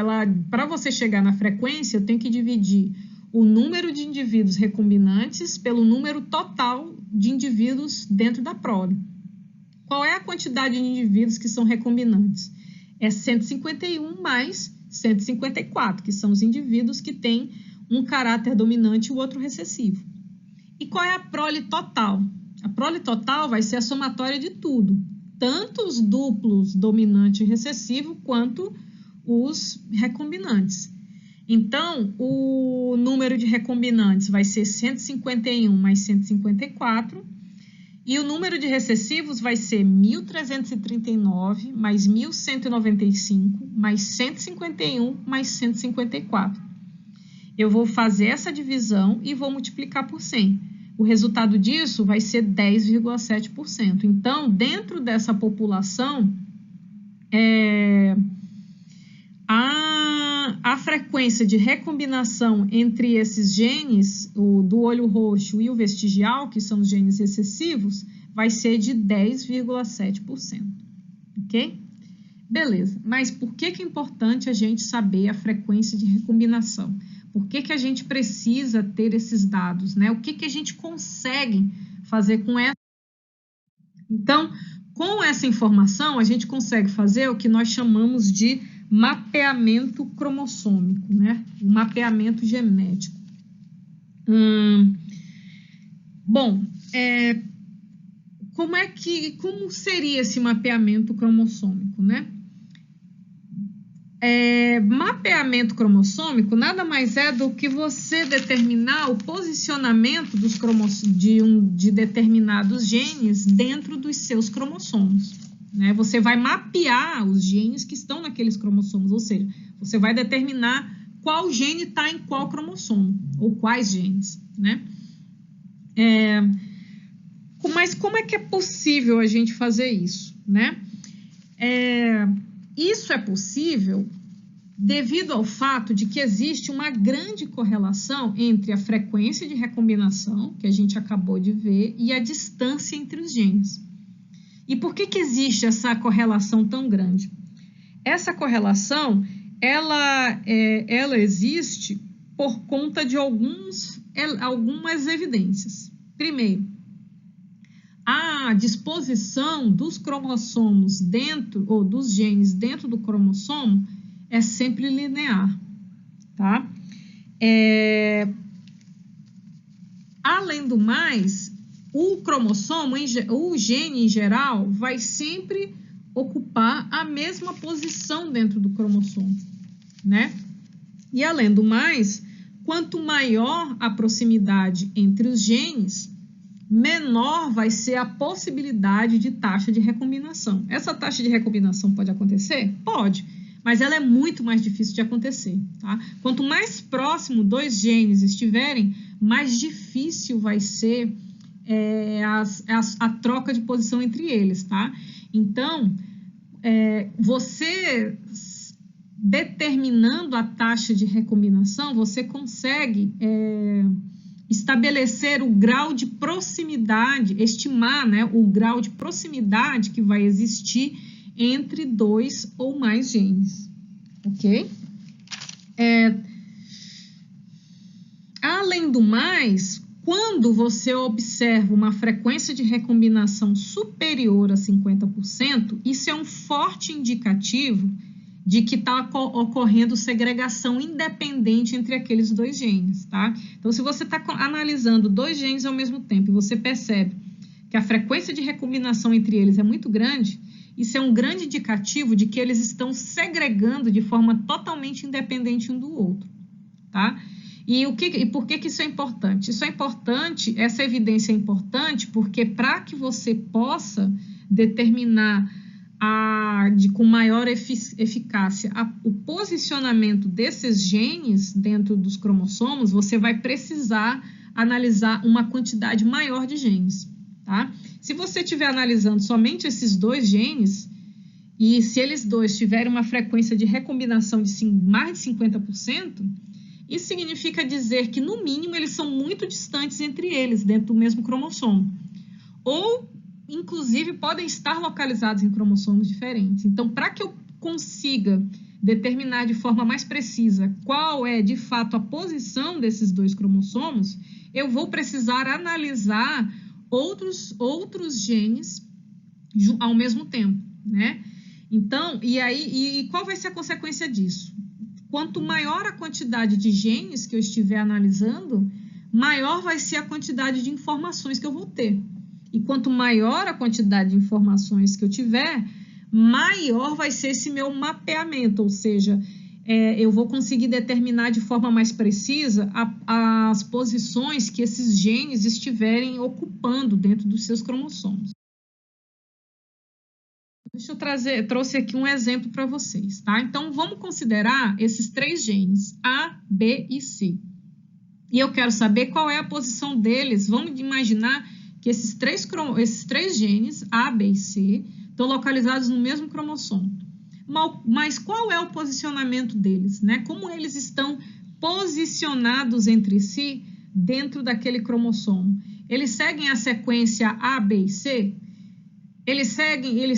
para você chegar na frequência, eu tenho que dividir o número de indivíduos recombinantes pelo número total de indivíduos dentro da prole. Qual é a quantidade de indivíduos que são recombinantes? É 151 mais 154, que são os indivíduos que têm um caráter dominante e o outro recessivo. E qual é a prole total? A prole total vai ser a somatória de tudo, tanto os duplos dominante e recessivo, quanto os recombinantes. Então, o número de recombinantes vai ser 151 mais 154, e o número de recessivos vai ser 1339 mais 1195 mais 151 mais 154. Eu vou fazer essa divisão e vou multiplicar por 100. O resultado disso vai ser 10,7%. Então, dentro dessa população, a frequência de recombinação entre esses genes, o do olho roxo e o vestigial, que são os genes recessivos, vai ser de 10,7%, ok? Beleza, mas por que é importante a gente saber a frequência de recombinação? Por que a gente precisa ter esses dados, né? O que a gente consegue fazer com essa? Então, com essa informação, a gente consegue fazer o que nós chamamos de mapeamento cromossômico, né? O mapeamento genético. Bom, como seria esse mapeamento cromossômico, né? Mapeamento cromossômico nada mais é do que você determinar o posicionamento dos de determinados genes dentro dos seus cromossomos, né? Você vai mapear os genes que estão naqueles cromossomos, ou seja, você vai determinar qual gene está em qual cromossomo, ou quais genes, né? Mas como é que é possível a gente fazer isso, né? Isso é possível devido ao fato de que existe uma grande correlação entre a frequência de recombinação, que a gente acabou de ver, e a distância entre os genes. E por que existe essa correlação tão grande? Essa correlação, ela existe por conta de algumas evidências. Primeiro, a disposição dos cromossomos dentro, ou dos genes dentro do cromossomo, é sempre linear, tá? Além do mais, o cromossomo, o gene em geral, vai sempre ocupar a mesma posição dentro do cromossomo, né? E além do mais, quanto maior a proximidade entre os genes, menor vai ser a possibilidade de taxa de recombinação. Essa taxa de recombinação pode acontecer? Pode, mas ela é muito mais difícil de acontecer, tá? Quanto mais próximo dois genes estiverem, mais difícil vai ser a troca de posição entre eles, tá? Então, você determinando a taxa de recombinação, você consegue estabelecer o grau de proximidade, estimar, né, o grau de proximidade que vai existir entre dois ou mais genes, ok? Além do mais, quando você observa uma frequência de recombinação superior a 50%, isso é um forte indicativo de que está ocorrendo segregação independente entre aqueles dois genes, tá? Então, se você está analisando dois genes ao mesmo tempo e você percebe que a frequência de recombinação entre eles é muito grande, isso é um grande indicativo de que eles estão segregando de forma totalmente independente um do outro, tá? E por que isso é importante? Isso é importante, essa evidência é importante porque para que você possa determinar com maior eficácia o posicionamento desses genes dentro dos cromossomos, você vai precisar analisar uma quantidade maior de genes, tá? Se você estiver analisando somente esses dois genes, e se eles dois tiverem uma frequência de recombinação de mais de 50%, Isso significa dizer que, no mínimo, eles são muito distantes entre eles, dentro do mesmo cromossomo. Ou, inclusive, podem estar localizados em cromossomos diferentes. Então, para que eu consiga determinar de forma mais precisa qual é, de fato, a posição desses dois cromossomos, eu vou precisar analisar outros genes ao mesmo tempo, né? Então, e qual vai ser a consequência disso? Quanto maior a quantidade de genes que eu estiver analisando, maior vai ser a quantidade de informações que eu vou ter. E quanto maior a quantidade de informações que eu tiver, maior vai ser esse meu mapeamento, ou seja, eu vou conseguir determinar de forma mais precisa as posições que esses genes estiverem ocupando dentro dos seus cromossomos. Deixa eu trouxe aqui um exemplo para vocês, tá? Então, vamos considerar esses 3 genes, A, B e C. E eu quero saber qual é a posição deles. Vamos imaginar que esses três genes, A, B e C, estão localizados no mesmo cromossomo. Mas qual é o posicionamento deles, né? Como eles estão posicionados entre si dentro daquele cromossomo? Eles seguem a sequência A, B e C? Eles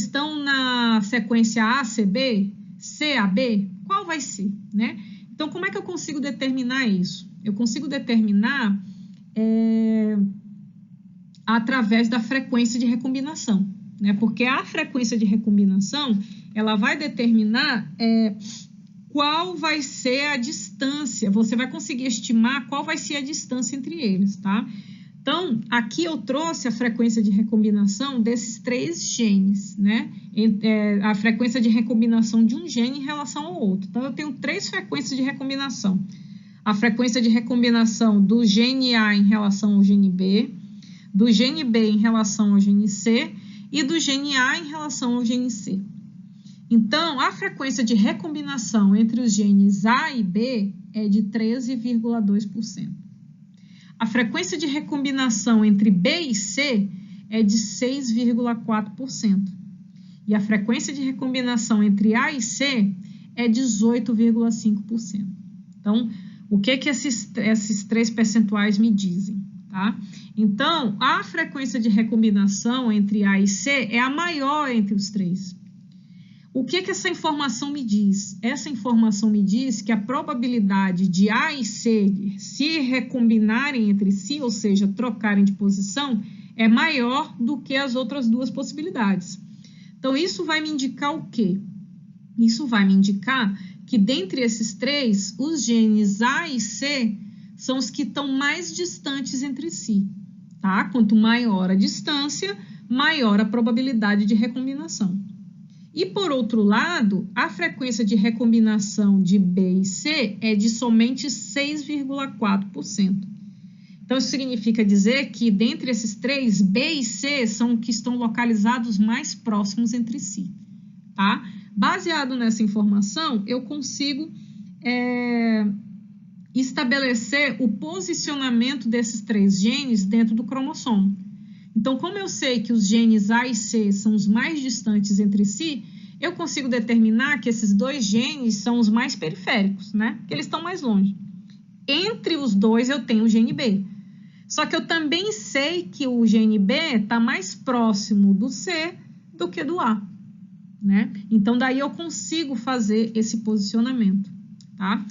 estão na sequência ACB, CAB? Qual vai ser, né? Então, como é que eu consigo determinar isso? Eu consigo determinar através da frequência de recombinação, né? Porque a frequência de recombinação, ela vai determinar qual vai ser a distância, você vai conseguir estimar qual vai ser a distância entre eles, tá? Então, aqui eu trouxe a frequência de recombinação desses 3 genes, né? A frequência de recombinação de um gene em relação ao outro. Então, eu tenho 3 frequências de recombinação. A frequência de recombinação do gene A em relação ao gene B, do gene B em relação ao gene C e do gene A em relação ao gene C. Então, a frequência de recombinação entre os genes A e B é de 13,2%. A frequência de recombinação entre B e C é de 6,4%. E a frequência de recombinação entre A e C é 18,5%. Então, o que esses 3 percentuais me dizem? Tá? Então, a frequência de recombinação entre A e C é a maior entre os 3. O que essa informação me diz? Essa informação me diz que a probabilidade de A e C se recombinarem entre si, ou seja, trocarem de posição, é maior do que as outras 2 possibilidades. Então, isso vai me indicar o quê? Isso vai me indicar que, dentre esses 3, os genes A e C são os que estão mais distantes entre si, tá? Quanto maior a distância, maior a probabilidade de recombinação. E, por outro lado, a frequência de recombinação de B e C é de somente 6,4%. Então, isso significa dizer que, dentre esses 3, B e C são os que estão localizados mais próximos entre si, tá? Baseado nessa informação, eu consigo estabelecer o posicionamento desses 3 genes dentro do cromossomo. Então, como eu sei que os genes A e C são os mais distantes entre si, eu consigo determinar que esses 2 genes são os mais periféricos, né? Que eles estão mais longe. Entre os 2, eu tenho o gene B. Só que eu também sei que o gene B está mais próximo do C do que do A, né? Então, daí eu fazer esse posicionamento, tá?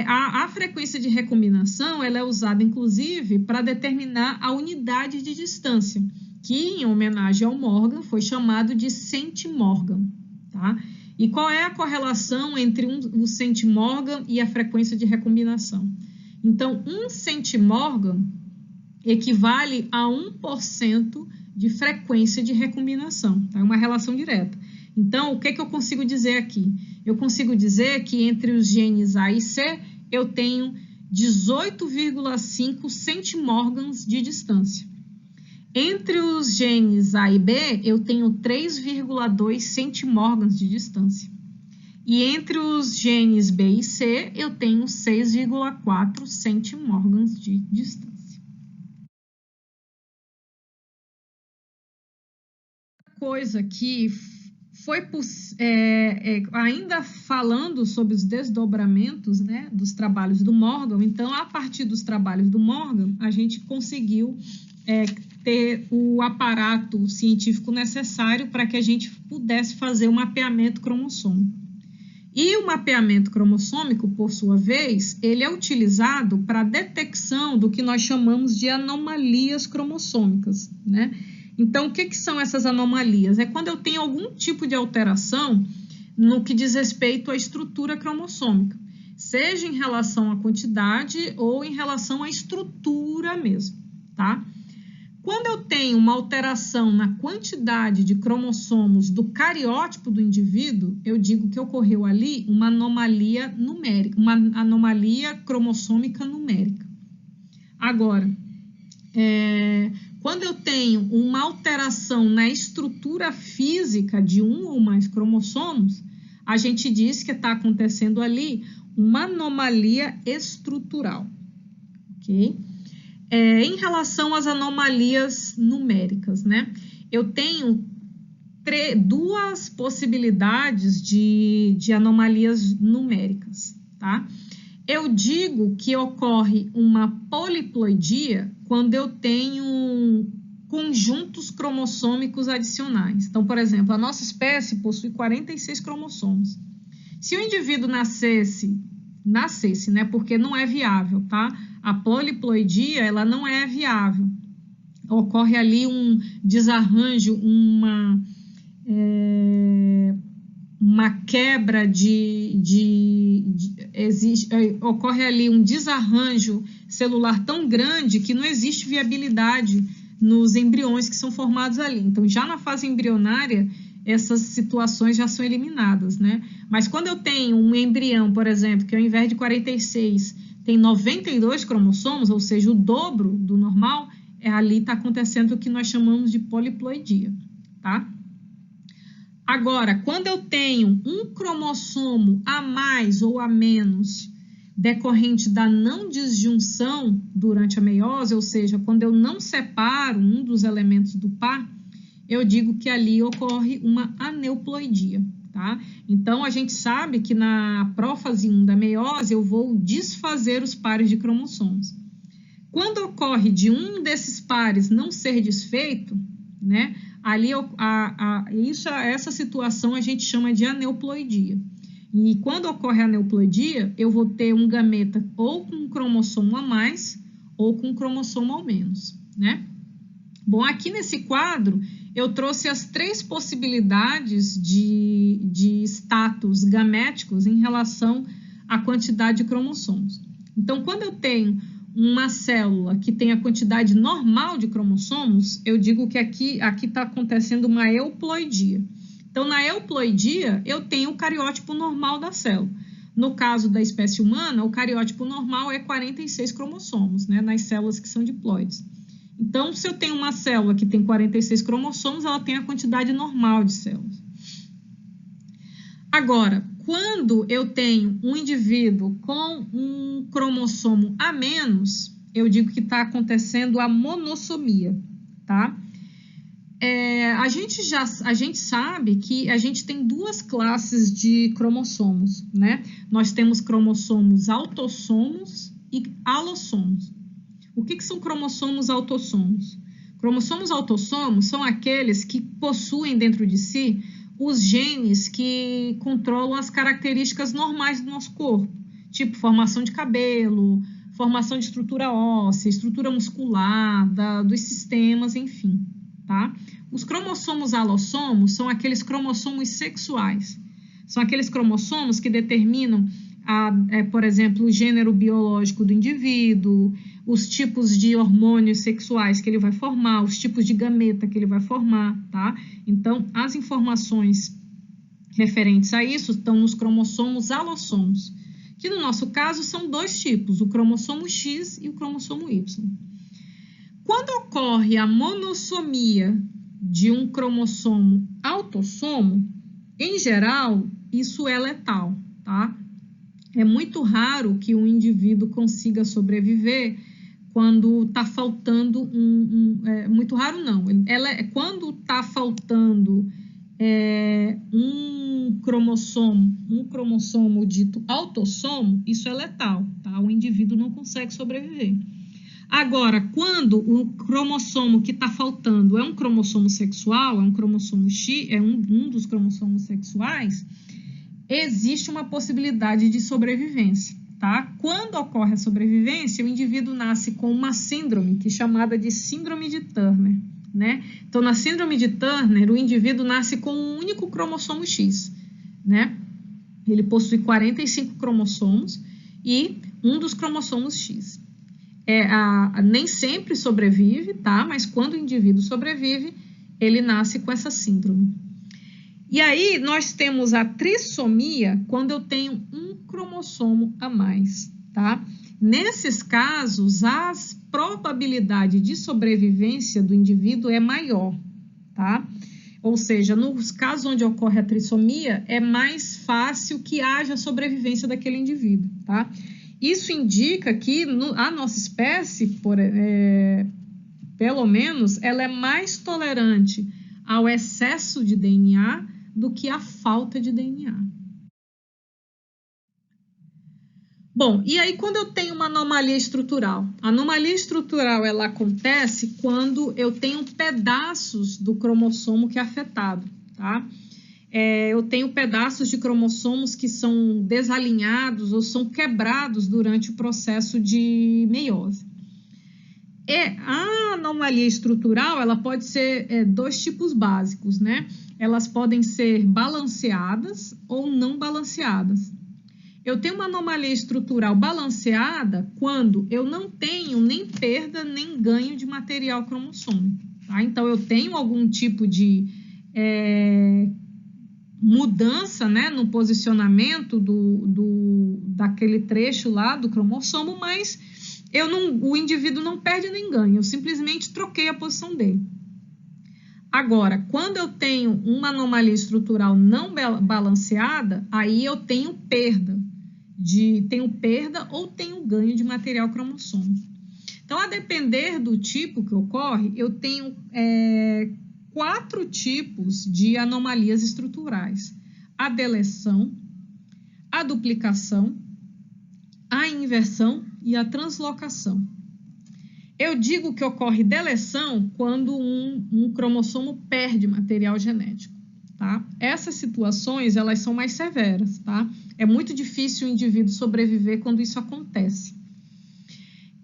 A frequência de recombinação ela é usada, inclusive, para determinar a unidade de distância, que, em homenagem ao Morgan, foi chamado de centimorgan, tá? E qual é a correlação entre o centimorgan e a frequência de recombinação? Então, 1 centimorgan equivale a 1% de frequência de recombinação, tá? É uma relação direta. Então, o que eu consigo dizer aqui? Eu consigo dizer que entre os genes A e C, eu tenho 18,5 centimorgans de distância. Entre os genes A e B, eu tenho 3,2 centimorgans de distância. E entre os genes B e C, eu tenho 6,4 centimorgans de distância. Coisa que ainda falando sobre os desdobramentos, né, dos trabalhos do Morgan, então, a partir dos trabalhos do Morgan, a gente conseguiu ter o aparato científico necessário para que a gente pudesse fazer o mapeamento cromossômico. E o mapeamento cromossômico, por sua vez, ele é utilizado para a detecção do que nós chamamos de anomalias cromossômicas, né? Então, o que são essas anomalias? É quando eu tenho algum tipo de alteração no que diz respeito à estrutura cromossômica, seja em relação à quantidade ou em relação à estrutura mesmo, tá? Quando eu tenho uma alteração na quantidade de cromossomos do cariótipo do indivíduo, eu digo que ocorreu ali uma anomalia numérica, uma anomalia cromossômica numérica. Agora, quando eu tenho uma alteração na estrutura física de um ou mais cromossomos, a gente diz que está acontecendo ali uma anomalia estrutural, ok? Em relação às anomalias numéricas, né? Eu tenho duas possibilidades de anomalias numéricas, tá? Eu digo que ocorre uma poliploidia quando eu tenho conjuntos cromossômicos adicionais. Então, por exemplo, a nossa espécie possui 46 cromossomos. Se o indivíduo nascesse, né, porque não é viável, tá? A poliploidia, ela não é viável. Ocorre ali um desarranjo, uma quebra ocorre ali um desarranjo celular tão grande que não existe viabilidade nos embriões que são formados ali. Então, já na fase embrionária, essas situações já são eliminadas, né? Mas quando eu tenho um embrião, por exemplo, que ao invés de 46 tem 92 cromossomos, ou seja, o dobro do normal, ali está acontecendo o que nós chamamos de poliploidia, tá? Agora, quando eu tenho um cromossomo a mais ou a menos decorrente da não disjunção durante a meiose, ou seja, quando eu não separo um dos elementos do par, eu digo que ali ocorre uma aneuploidia, tá? Então, a gente sabe que na prófase 1 da meiose, eu vou desfazer os pares de cromossomos. Quando ocorre de um desses pares não ser desfeito, né? Ali, essa situação a gente chama de aneuploidia. E quando ocorre a aneuploidia, eu vou ter um gameta ou com um cromossomo a mais ou com um cromossomo ao menos, né? Bom, aqui nesse quadro, eu trouxe as três possibilidades de status gaméticos em relação à quantidade de cromossomos. Então, quando eu tenho uma célula que tem a quantidade normal de cromossomos, eu digo que aqui está acontecendo uma euploidia. Então, na euploidia, eu tenho o cariótipo normal da célula. No caso da espécie humana, o cariótipo normal é 46 cromossomos, né, nas células que são diploides. Então, se eu tenho uma célula que tem 46 cromossomos, ela tem a quantidade normal de células. Agora, quando eu tenho um indivíduo com um cromossomo a menos, eu digo que está acontecendo a monossomia, tá? A gente sabe que a gente tem duas classes de cromossomos, né? Nós temos cromossomos autossomos e alossomos. O que são cromossomos autossomos? Cromossomos autossomos são aqueles que possuem dentro de si os genes que controlam as características normais do nosso corpo, tipo formação de cabelo, formação de estrutura óssea, estrutura muscular, dos sistemas, enfim, tá? Os cromossomos alossomos são aqueles cromossomos sexuais. São aqueles cromossomos que determinam, por exemplo, o gênero biológico do indivíduo, os tipos de hormônios sexuais que ele vai formar, os tipos de gameta que ele vai formar, tá? Então, as informações referentes a isso estão nos cromossomos alossomos, que no nosso caso são dois tipos, o cromossomo X e o cromossomo Y. Quando ocorre a monossomia de um cromossomo autossomo, em geral, isso é letal, tá? É muito raro que um indivíduo consiga sobreviver quando está faltando muito raro não. Quando está faltando um cromossomo dito autossomo, isso é letal, tá? O indivíduo não consegue sobreviver. Agora, quando o cromossomo que está faltando é um cromossomo sexual, é um cromossomo X, é um dos cromossomos sexuais, existe uma possibilidade de sobrevivência, tá? Quando ocorre a sobrevivência, o indivíduo nasce com uma síndrome, que é chamada de síndrome de Turner, né? Então, na síndrome de Turner, o indivíduo nasce com um único cromossomo X, né? Ele possui 45 cromossomos e um dos cromossomos X. Nem sempre sobrevive, tá? Mas quando o indivíduo sobrevive, ele nasce com essa síndrome. E aí, nós temos a trissomia quando eu tenho um cromossomo a mais, tá? Nesses casos, a probabilidade de sobrevivência do indivíduo é maior, tá? Ou seja, nos casos onde ocorre a trissomia, é mais fácil que haja sobrevivência daquele indivíduo, tá? Isso indica que a nossa espécie, pelo menos, ela é mais tolerante ao excesso de DNA do que à falta de DNA. Bom, e aí quando eu tenho uma anomalia estrutural? A anomalia estrutural, ela acontece quando eu tenho pedaços do cromossomo que é afetado, tá? Eu tenho pedaços de cromossomos que são desalinhados ou são quebrados durante o processo de meiose. A anomalia estrutural, ela pode ser dois tipos básicos, né? Elas podem ser balanceadas ou não balanceadas. Eu tenho uma anomalia estrutural balanceada quando eu não tenho nem perda nem ganho de material cromossômico, tá? Então, eu tenho algum tipo de mudança, né, no posicionamento daquele trecho lá do cromossomo, mas o indivíduo não perde nem ganha, eu simplesmente troquei a posição dele. Agora, quando eu tenho uma anomalia estrutural não balanceada, aí eu tenho perda ou tenho ganho de material cromossômico. Então, a depender do tipo que ocorre, eu tenho 4 tipos de anomalias estruturais: a deleção, a duplicação, a inversão e a translocação. Eu digo que ocorre deleção quando um cromossomo perde material genético, tá? Essas situações, elas são mais severas, tá? É muito difícil o indivíduo sobreviver quando isso acontece.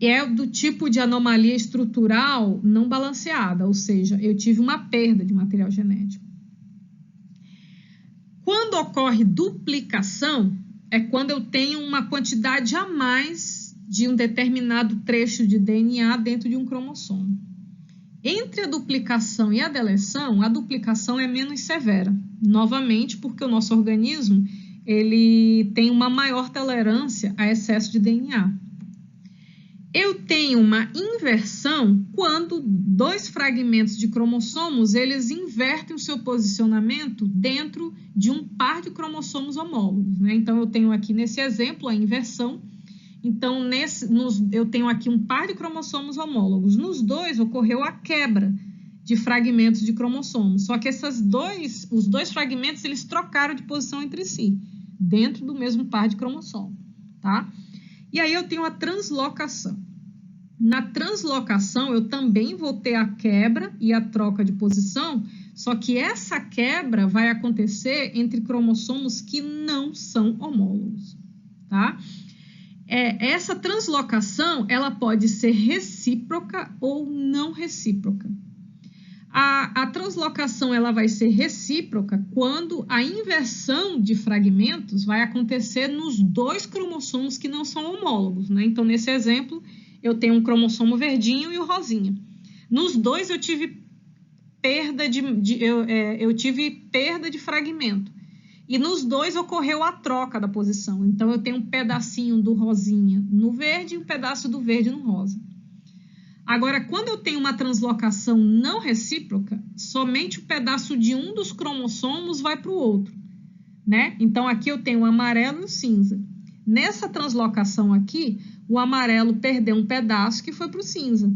É do tipo de anomalia estrutural não balanceada, ou seja, eu tive uma perda de material genético. Quando ocorre duplicação, é quando eu tenho uma quantidade a mais de um determinado trecho de DNA dentro de um cromossomo. Entre a duplicação e a duplicação é menos severa, novamente porque o nosso organismo ele tem uma maior tolerância a excesso de DNA. Eu tenho uma inversão quando 2 fragmentos de cromossomos, eles invertem o seu posicionamento dentro de um par de cromossomos homólogos, né? Então, eu tenho aqui nesse exemplo a inversão. Então, eu tenho aqui um par de cromossomos homólogos. Nos 2, ocorreu a quebra de fragmentos de cromossomos. Só que os 2 fragmentos, eles trocaram de posição entre si, dentro do mesmo par de cromossomos, tá? E aí eu tenho a translocação. Na translocação, eu também vou ter a quebra e a troca de posição, só que essa quebra vai acontecer entre cromossomos que não são homólogos, tá? Essa translocação, ela pode ser recíproca ou não recíproca. A translocação, ela vai ser recíproca quando a inversão de fragmentos vai acontecer nos 2 cromossomos que não são homólogos, né? Então, nesse exemplo, eu tenho um cromossomo verdinho e o rosinha. Nos 2, eu tive perda de fragmento. E nos 2 ocorreu a troca da posição. Então, eu tenho um pedacinho do rosinha no verde e um pedaço do verde no rosa. Agora, quando eu tenho uma translocação não recíproca, somente o pedaço de um dos cromossomos vai para o outro, né? Então, aqui eu tenho o amarelo e o cinza. Nessa translocação aqui, o amarelo perdeu um pedaço que foi para o cinza.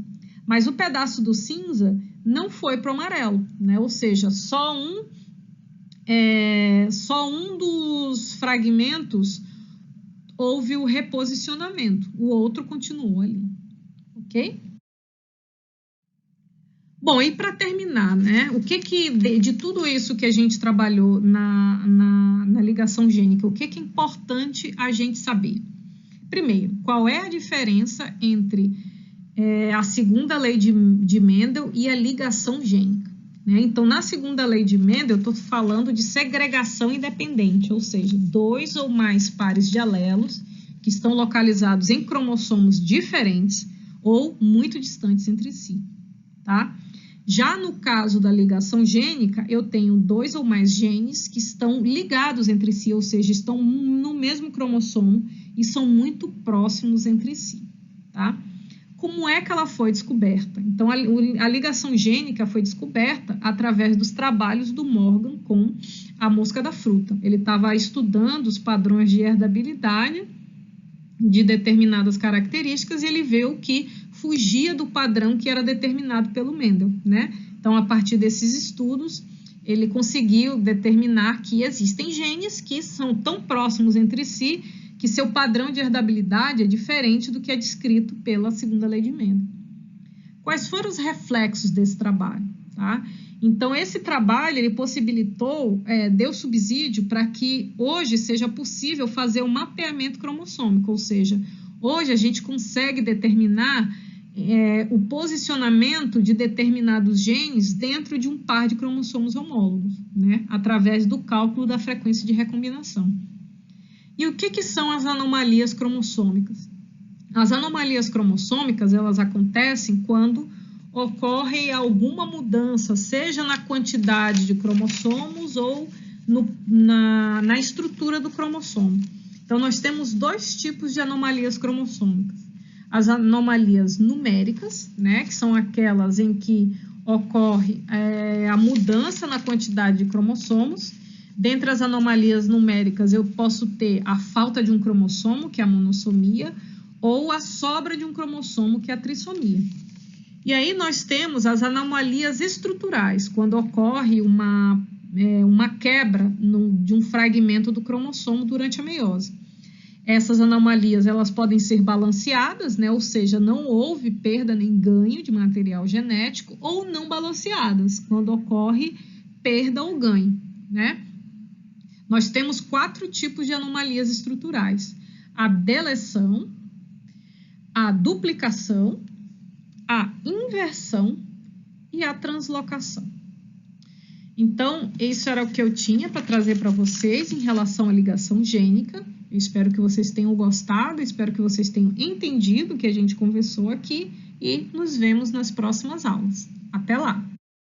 Mas o pedaço do cinza não foi para o amarelo, né? Ou seja, só um só um dos fragmentos houve o reposicionamento, o outro continuou ali, ok? Bom, e para terminar, né, o que de tudo isso que a gente trabalhou na ligação gênica, o que é importante a gente saber? Primeiro, qual é a diferença entre a segunda lei de Mendel e a ligação gênica? Né? Então, na segunda lei de Mendel, eu estou falando de segregação independente, ou seja, 2 ou mais pares de alelos que estão localizados em cromossomos diferentes ou muito distantes entre si, tá? Já no caso da ligação gênica, eu tenho 2 ou mais genes que estão ligados entre si, ou seja, estão no mesmo cromossomo e são muito próximos entre si, tá? Como é que ela foi descoberta? Então, a ligação gênica foi descoberta através dos trabalhos do Morgan com a mosca da fruta. Ele estava estudando os padrões de herdabilidade de determinadas características e ele viu que fugia do padrão que era determinado pelo Mendel, né? Então, a partir desses estudos, ele conseguiu determinar que existem genes que são tão próximos entre si que seu padrão de herdabilidade é diferente do que é descrito pela segunda lei de Mendel. Quais foram os reflexos desse trabalho? Tá? Então, esse trabalho ele possibilitou, deu subsídio para que hoje seja possível fazer o mapeamento cromossômico, ou seja, hoje a gente consegue determinar o posicionamento de determinados genes dentro de um par de cromossomos homólogos, né? Através do cálculo da frequência de recombinação. E o que são as anomalias cromossômicas? As anomalias cromossômicas, elas acontecem quando ocorre alguma mudança, seja na quantidade de cromossomos ou na estrutura do cromossomo. Então, nós temos 2 tipos de anomalias cromossômicas. As anomalias numéricas, né, que são aquelas em que ocorre a mudança na quantidade de cromossomos. Dentre as anomalias numéricas, eu posso ter a falta de um cromossomo, que é a monossomia, ou a sobra de um cromossomo, que é a trissomia. E aí nós temos as anomalias estruturais, quando ocorre uma quebra de um fragmento do cromossomo durante a meiose. Essas anomalias, elas podem ser balanceadas, né? Ou seja, não houve perda nem ganho de material genético, ou não balanceadas, quando ocorre perda ou ganho, né? Nós temos 4 tipos de anomalias estruturais: a deleção, a duplicação, a inversão e a translocação. Então, isso era o que eu tinha para trazer para vocês em relação à ligação gênica. Eu espero que vocês tenham gostado, espero que vocês tenham entendido o que a gente conversou aqui e nos vemos nas próximas aulas. Até lá!